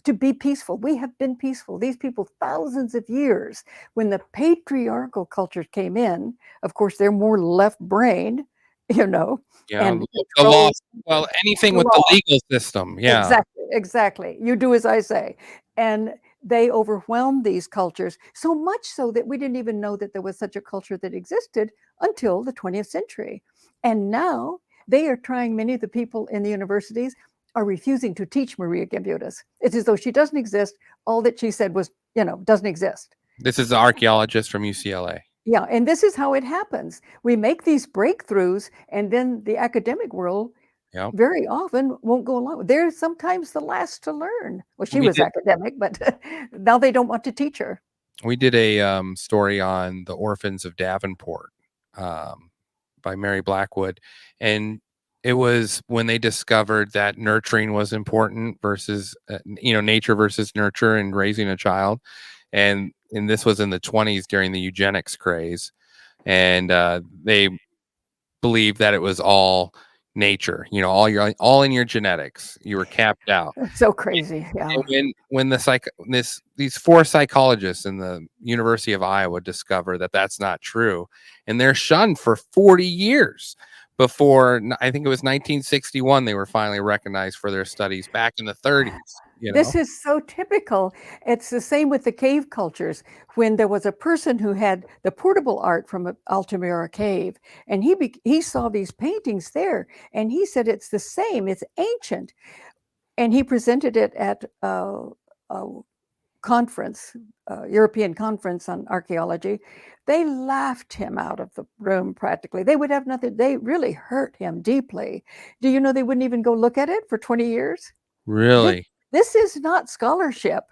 to be peaceful. We have been peaceful. These people, thousands of years. When the patriarchal cultures came in, of course, they're more left brain, you know. Yeah, And the law. Well, anything with the legal system. Yeah. Exactly. You do as I say. And they overwhelmed these cultures, so much so that we didn't even know that there was such a culture that existed until the 20th century. And now they are trying, many of the people in the universities are refusing to teach Maria Gimbutas. It's as though she doesn't exist. All that she said was, you know, doesn't exist. This is the archaeologist from UCLA. Yeah, and this is how it happens. We make these breakthroughs, and then the academic world very often won't go along. They're sometimes the last to learn. Well, she was academic, but now they don't want to teach her. We did a story on the orphans of Davenport by Mary Blackwood, and it was when they discovered that nurturing was important versus, nature versus nurture and raising a child. And this was in the 20s during the eugenics craze. And they believed that it was all nature, all in your genetics. You were capped out. So crazy. Yeah. And when these four psychologists in the University of Iowa discover that that's not true, and they're shunned for 40 years before, I think it was 1961, they were finally recognized for their studies back in the 30s. This is so typical. It's the same with the cave cultures. When there was a person who had the portable art from Altamira Cave, and he saw these paintings there, and he said it's the same, it's ancient. And he presented it at a conference, European conference on archaeology. They laughed him out of the room practically. They would have nothing. They really hurt him deeply. Do you know they wouldn't even go look at it for 20 years? Really? This is not scholarship.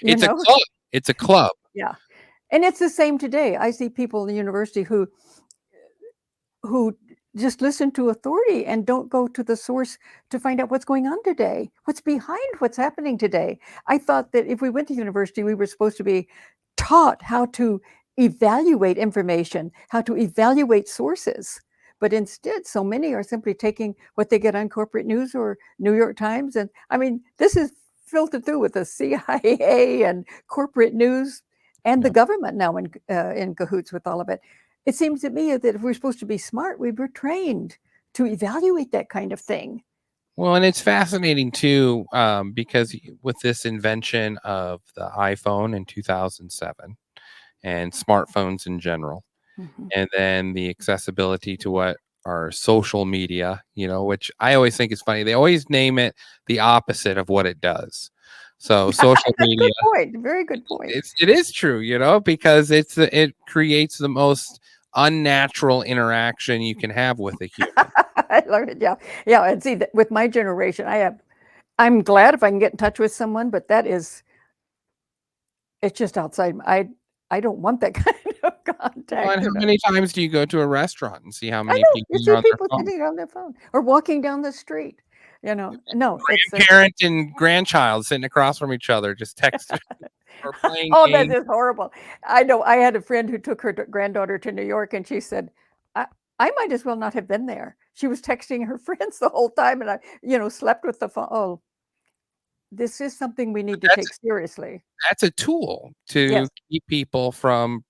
It's a club. It's a club. Yeah. And it's the same today. I see people in the university who just listen to authority and don't go to the source to find out what's going on today, what's behind what's happening today. I thought that if we went to university, we were supposed to be taught how to evaluate information, how to evaluate sources. But instead, so many are simply taking what they get on corporate news or New York Times. And I mean, this is filtered through with the CIA and corporate news and the government now in cahoots with all of it. It seems to me that if we're supposed to be smart, we were trained to evaluate that kind of thing. Well, and it's fascinating too, because with this invention of the iPhone in 2007 and smartphones in general, and then the accessibility to what are social media, which I always think is funny. They always name it the opposite of what it does. So social media. Good point. Very good point. It is true, because it creates the most unnatural interaction you can have with a human. I love it. Yeah. And see, with my generation, I'm glad if I can get in touch with someone, but it's just outside. I don't want that kind of contact. Well, and how many times do you go to a restaurant and see how many people are on their phone? Sitting on their phone or walking down the street? No, grandparent and grandchild sitting across from each other, just texting or playing games. That is horrible. I know. I had a friend who took her granddaughter to New York, and she said, I might as well not have been there. She was texting her friends the whole time, and I, slept with the phone. Oh, this is something we need to take seriously. That's a tool to keep people from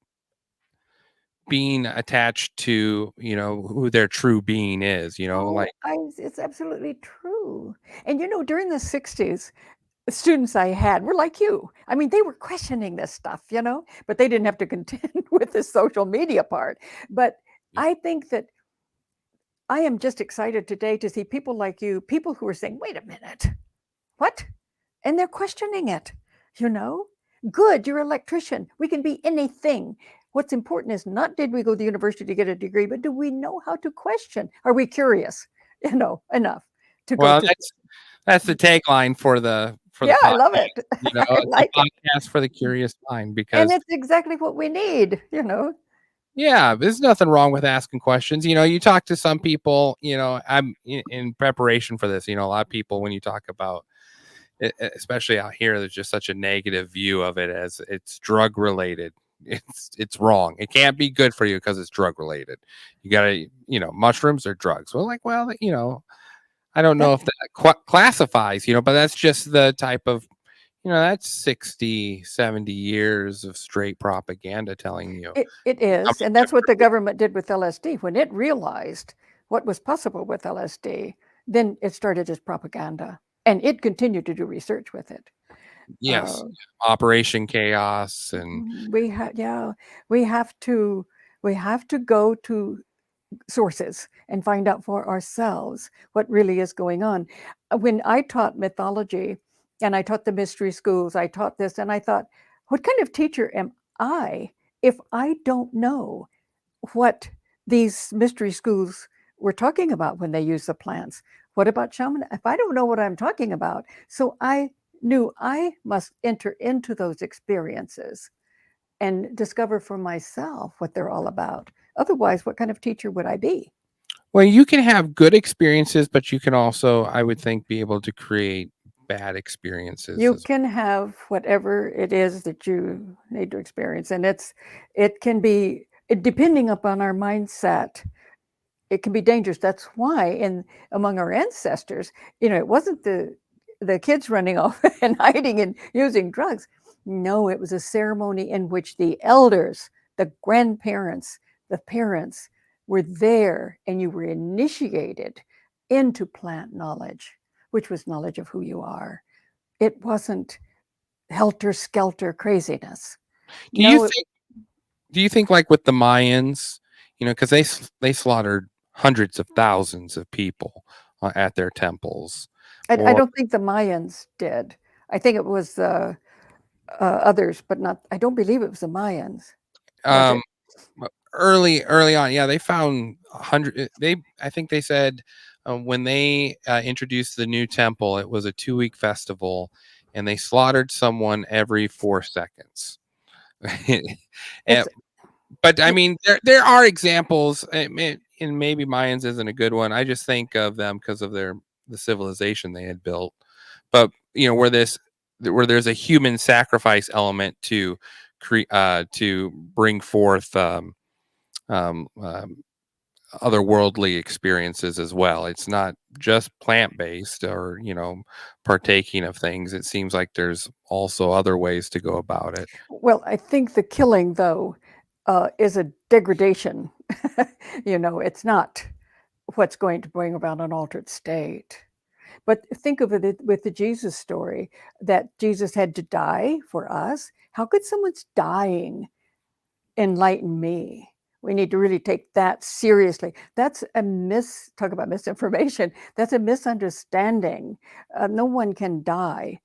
being attached to, who their true being is, like, It's absolutely true. And during the 60s, the students I had were like you. I mean, they were questioning this stuff, but they didn't have to contend with the social media part. But Yeah. I think that I am just excited today to see people like you, people who are saying, wait a minute, what? And they're questioning it, you know? Good, you're an electrician. We can be anything. What's important is not did we go to the university to get a degree, but do we know how to question? Are we curious, enough to go Well, to? that's the tagline for the Yeah, I podcast. love it. I It's a like it. podcast for the curious mind, And because it's exactly what we need. yeah, there's nothing wrong with asking questions. You talk to some people, I'm in preparation for this, a lot of people, when you talk about it, especially out here, there's just such a negative view of it as it's drug related. It's wrong. It can't be good for you because it's drug related. You gotta, mushrooms or drugs. I don't know That if that classifies, but that's just the type of, that's 60, 70 years of straight propaganda telling you. it is, and that's what the government did with LSD. When it realized what was possible with LSD, then it started as propaganda, and it continued to do research with it. Yes, Uh, Operation Chaos and yeah, we have to go to sources and find out for ourselves what really is going on. When I taught mythology and I taught the mystery schools, I taught this, and I thought, what kind of teacher am I if I don't know what these mystery schools were talking about when they use the plants? What about shaman? If I don't know what I'm talking about, so I knew I must enter into those experiences and discover for myself what they're all about. Otherwise, what kind of teacher would I be? well, you can have good experiences, but you can also, I would think, be able to create bad experiences You as can have whatever it is that you need to experience, and it can be depending upon our mindset. It can be dangerous. That's why, among our ancestors, it wasn't the kids running off and hiding and using drugs. No, it was a ceremony in which the elders, the grandparents, the parents were there, and you were initiated into plant knowledge, which was knowledge of who you are. It wasn't helter skelter craziness. do you No, think do you think, like, with the Mayans, because they slaughtered hundreds of thousands of people at their temples, I or don't think the Mayans did. I think it was others, but not. I don't believe it was the Mayans. Was um it? early on, yeah, they found 100. I think they said, when they introduced the new temple, it was a 2-week festival, and they slaughtered someone every 4 seconds. And It's but I mean, there are examples, and maybe Mayans isn't a good one. I just think of them because of the civilization they had built. But where there's a human sacrifice element to bring forth um, um, otherworldly experiences as well. It's not just plant based or partaking of things. It seems like there's also other ways to go about it. well. I think the killing though is a degradation. It's not what's going to bring about an altered state. But think of it with the Jesus story that Jesus had to die for us. How could someone's dying enlighten me? We need to really take that seriously. That's talk about misinformation. That's a misunderstanding. No one can die,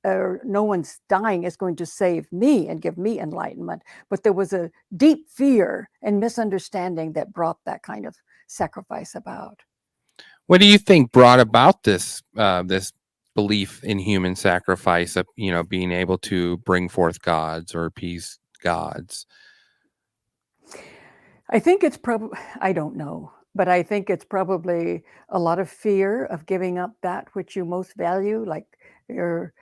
or no one's dying is going to save me and give me enlightenment. But there was a deep fear and misunderstanding that brought that kind of sacrifice about. What do you think brought about this belief in human sacrifice, of being able to bring forth gods or appease gods? I think it's probably, I don't know, but I think it's probably a lot of fear of giving up that which you most value, like your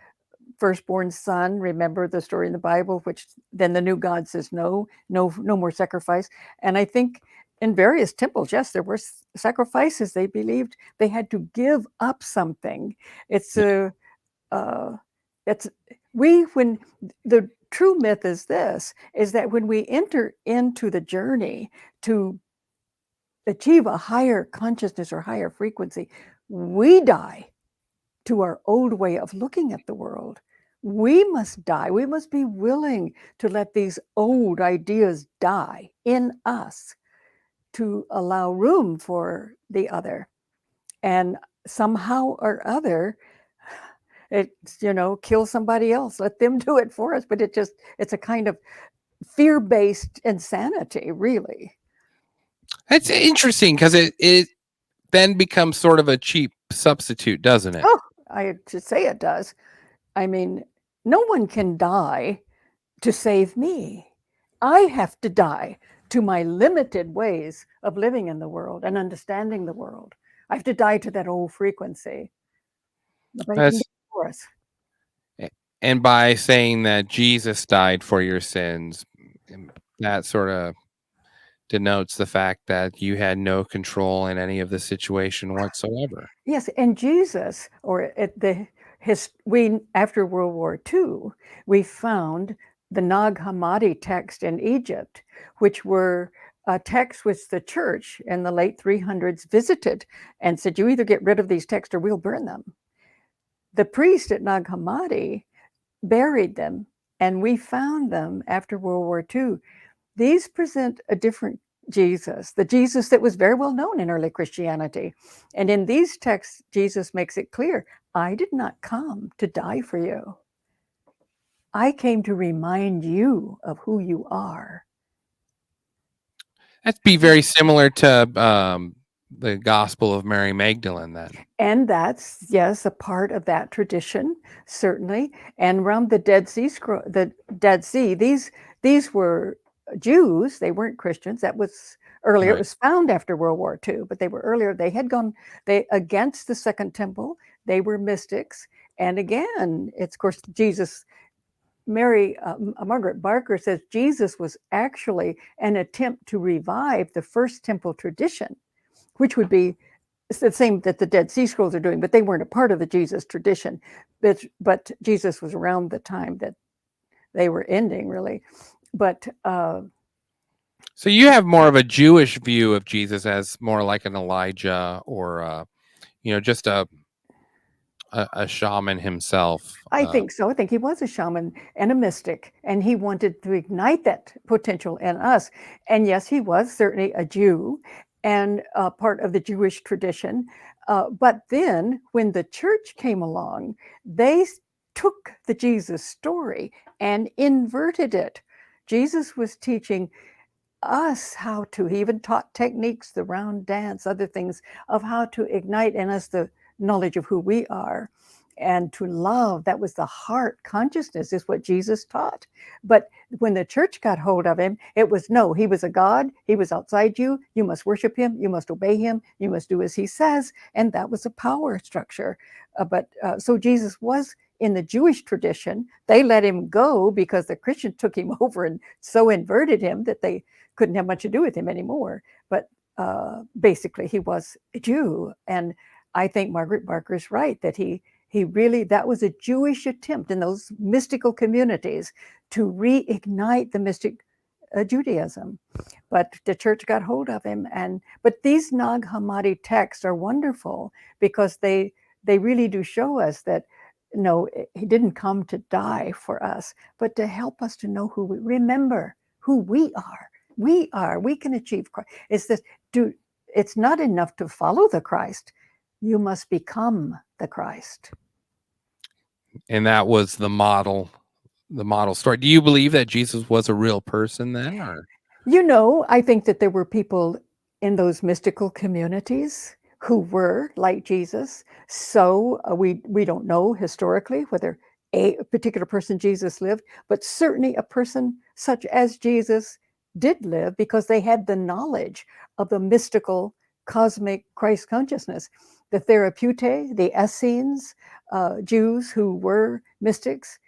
firstborn son. Remember the story in the Bible, which then the new God says, no, no, no more sacrifice. And I think in various temples, yes, there were sacrifices. They believed they had to give up something. It's a, uh, it's, when the true myth is this, is that when we enter into the journey to achieve a higher consciousness or higher frequency, we die to our old way of looking at the world. We must die. We must be willing to let these old ideas die in us to allow room for the other. And somehow or other, it's, kill somebody else, let them do it for us. But it's a kind of fear-based insanity, really. That's interesting because it then becomes sort of a cheap substitute, doesn't it? Oh, I should say it does. I mean, no one can die to save me. I have to die to my limited ways of living in the world and understanding the world. I have to die to that old frequency. Nobody can do That's it for us. and by saying that Jesus died for your sins, that sort of denotes the fact that you had no control in any of the situation whatsoever. Yes, and Jesus, or at we after World War II, we found the Nag Hammadi text in Egypt, which were texts which the church in the late 300s visited and said, "You either get rid of these texts or we'll burn them." The priest at Nag Hammadi buried them, and we found them after World War II. These present a different Jesus, the Jesus that was very well known in early Christianity. And in these texts, Jesus makes it clear, I did not come to die for you. I came to remind you of who you are. That'd be very similar to the Gospel of Mary Magdalene, then. And that's, yes, a part of that tradition, certainly. And around the Dead Sea, these were Jews. They weren't Christians. That was earlier. It Right. was found after World War II, but they were earlier. They had gone against the Second Temple. They were mystics. And again, it's, of course, Jesus. Margaret Barker says Jesus was actually an attempt to revive the first temple tradition, which would be it's the same that the Dead Sea Scrolls are doing, but they weren't a part of the Jesus tradition. But Jesus was around the time that they were ending, really. But So you have more of a Jewish view of Jesus as more like an Elijah or, just a shaman himself. I think so. I think he was a shaman and a mystic, and he wanted to ignite that potential in us. And yes, he was certainly a Jew and part of the Jewish tradition. But then when the church came along, they took the Jesus story and inverted it. Jesus was teaching us how to, he even taught techniques, the round dance, other things of how to ignite in us the knowledge of who we are and to love. That was the heart consciousness, is what Jesus taught. But when the church got hold of him, it was no, he was a God, he was outside you, you must worship him, you must obey him, you must do as he says. And that was a power structure. So Jesus was in the Jewish tradition. They let him go because the Christians took him over and so inverted him that they couldn't have much to do with him anymore. But basically, he was a Jew. And I think Margaret Barker's right that he really, that was a Jewish attempt in those mystical communities to reignite the mystic Judaism. But the church got hold of him. But these Nag Hammadi texts are wonderful because they really do show us that no, he didn't come to die for us, but to help us to know remember who we are. We can achieve Christ. It's not enough to follow the Christ. You must become the Christ. And that was the model story. Do you believe that Jesus was a real person then? Or? I think that there were people in those mystical communities who were like Jesus. So we don't know historically whether a particular person Jesus lived, but certainly a person such as Jesus did live because they had the knowledge of the mystical cosmic Christ consciousness. The Therapeutae, the Essenes, Jews who were mystics,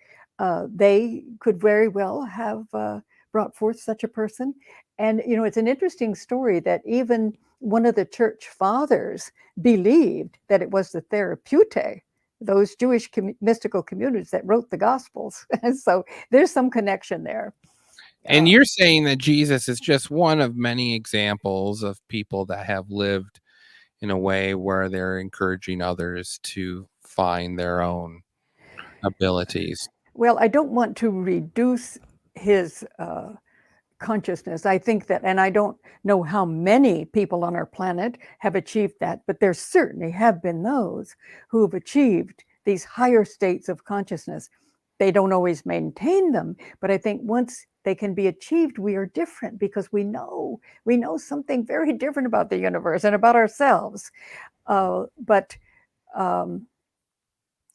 they could very well have brought forth such a person. And, it's an interesting story that even one of the church fathers believed that it was the Therapeutae those Jewish mystical communities that wrote the Gospels. So there's some connection there. And you're saying that Jesus is just one of many examples of people that have lived in a way where they're encouraging others to find their own abilities. Well, I don't want to reduce his consciousness. I think that, and I don't know how many people on our planet have achieved that, but there certainly have been those who have achieved these higher states of consciousness. They don't always maintain them, but I think once they can be achieved, we are different because we know something very different about the universe and about ourselves. But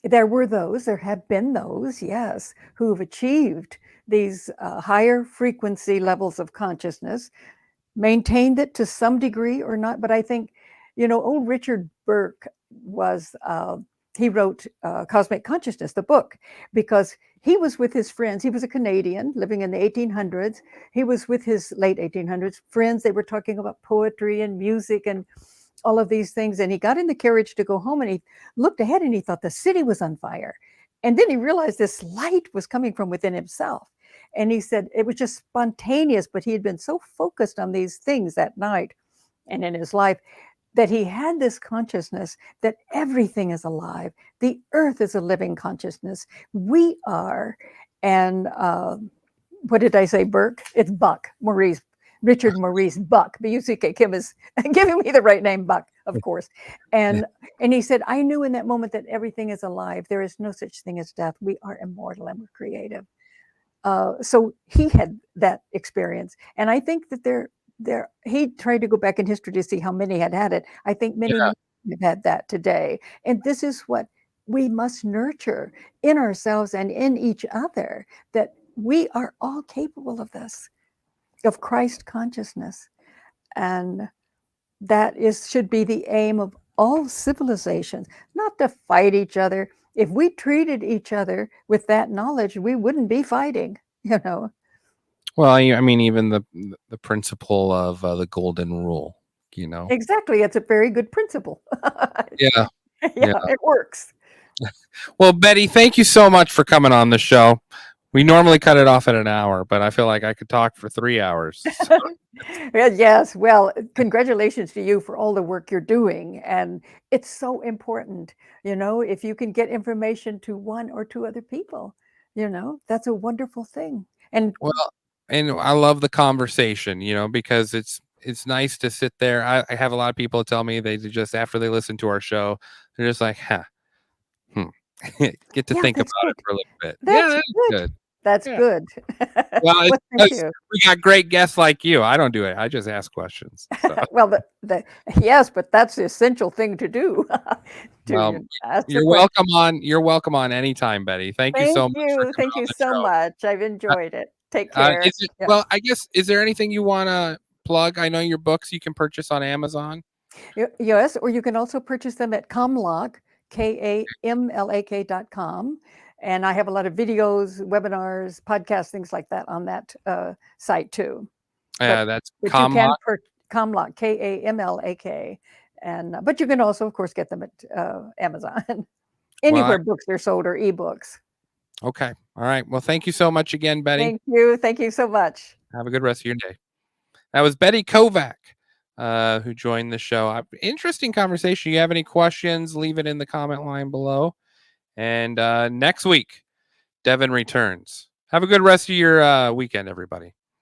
there have been those, yes, who've achieved these higher frequency levels of consciousness, maintained it to some degree or not. But I think, old Richard Burke he wrote Cosmic Consciousness, the book, because he was with his friends. He was a Canadian living in the 1800s. He was with his late 1800s friends. They were talking about poetry and music and all of these things. And he got in the carriage to go home and he looked ahead and he thought the city was on fire. And then he realized this light was coming from within himself. And he said it was just spontaneous, but he had been so focused on these things that night and in his life that he had this consciousness that everything is alive. The earth is a living consciousness. We are. And what did I say, Burke? It's Buck, Maurice. Richard Maurice Buck, B-U-C-K. Kim is giving me the right name, Buck, of course. And he said, I knew in that moment that everything is alive. There is no such thing as death. We are immortal and we're creative. So he had that experience. And I think that he tried to go back in history to see how many had it. I think many have had that today. And this is what we must nurture in ourselves and in each other, that we are all capable of this, of Christ consciousness. And that should be the aim of all civilizations, not to fight each other. If we treated each other with that knowledge, we wouldn't be fighting, Well, I mean, even the principle of the golden rule, Exactly. It's a very good principle. Yeah. Yeah, it works. Well, Betty, thank you so much for coming on the show. We normally cut it off at an hour, but I feel like I could talk for 3 hours. So. Yes. Well, congratulations to you for all the work you're doing. And it's so important, if you can get information to one or two other people, that's a wonderful thing. And I love the conversation, because it's nice to sit there. I have a lot of people tell me they just, after they listen to our show, they're just like, get to think about it for a little bit. That's good. That's good. Well, Well, thank you. we got great guests like you. I don't do it. I just ask questions. So. Well, yes, but that's the essential thing to do. You're welcome on. You're welcome on anytime, Betty. Thank you so much. Thank you so much. I've enjoyed it. Take care. Well, I guess, is there anything you want to plug? I know your books you can purchase on Amazon. Yes, or you can also purchase them at Kamlak, KAMLAK.com. And I have a lot of videos, webinars, podcasts, things like that on that site too. That's Kamlak. Kamlak, KAMLAK. But you can also, of course, get them at Amazon. Anywhere books are sold or ebooks. Okay. All right. Well, thank you so much again, Betty. Thank you. Thank you so much. Have a good rest of your day. That was Betty Kovacs, who joined the show. Interesting conversation. You have any questions, leave it in the comment line below. And next week, Devin returns. Have a good rest of your weekend, everybody.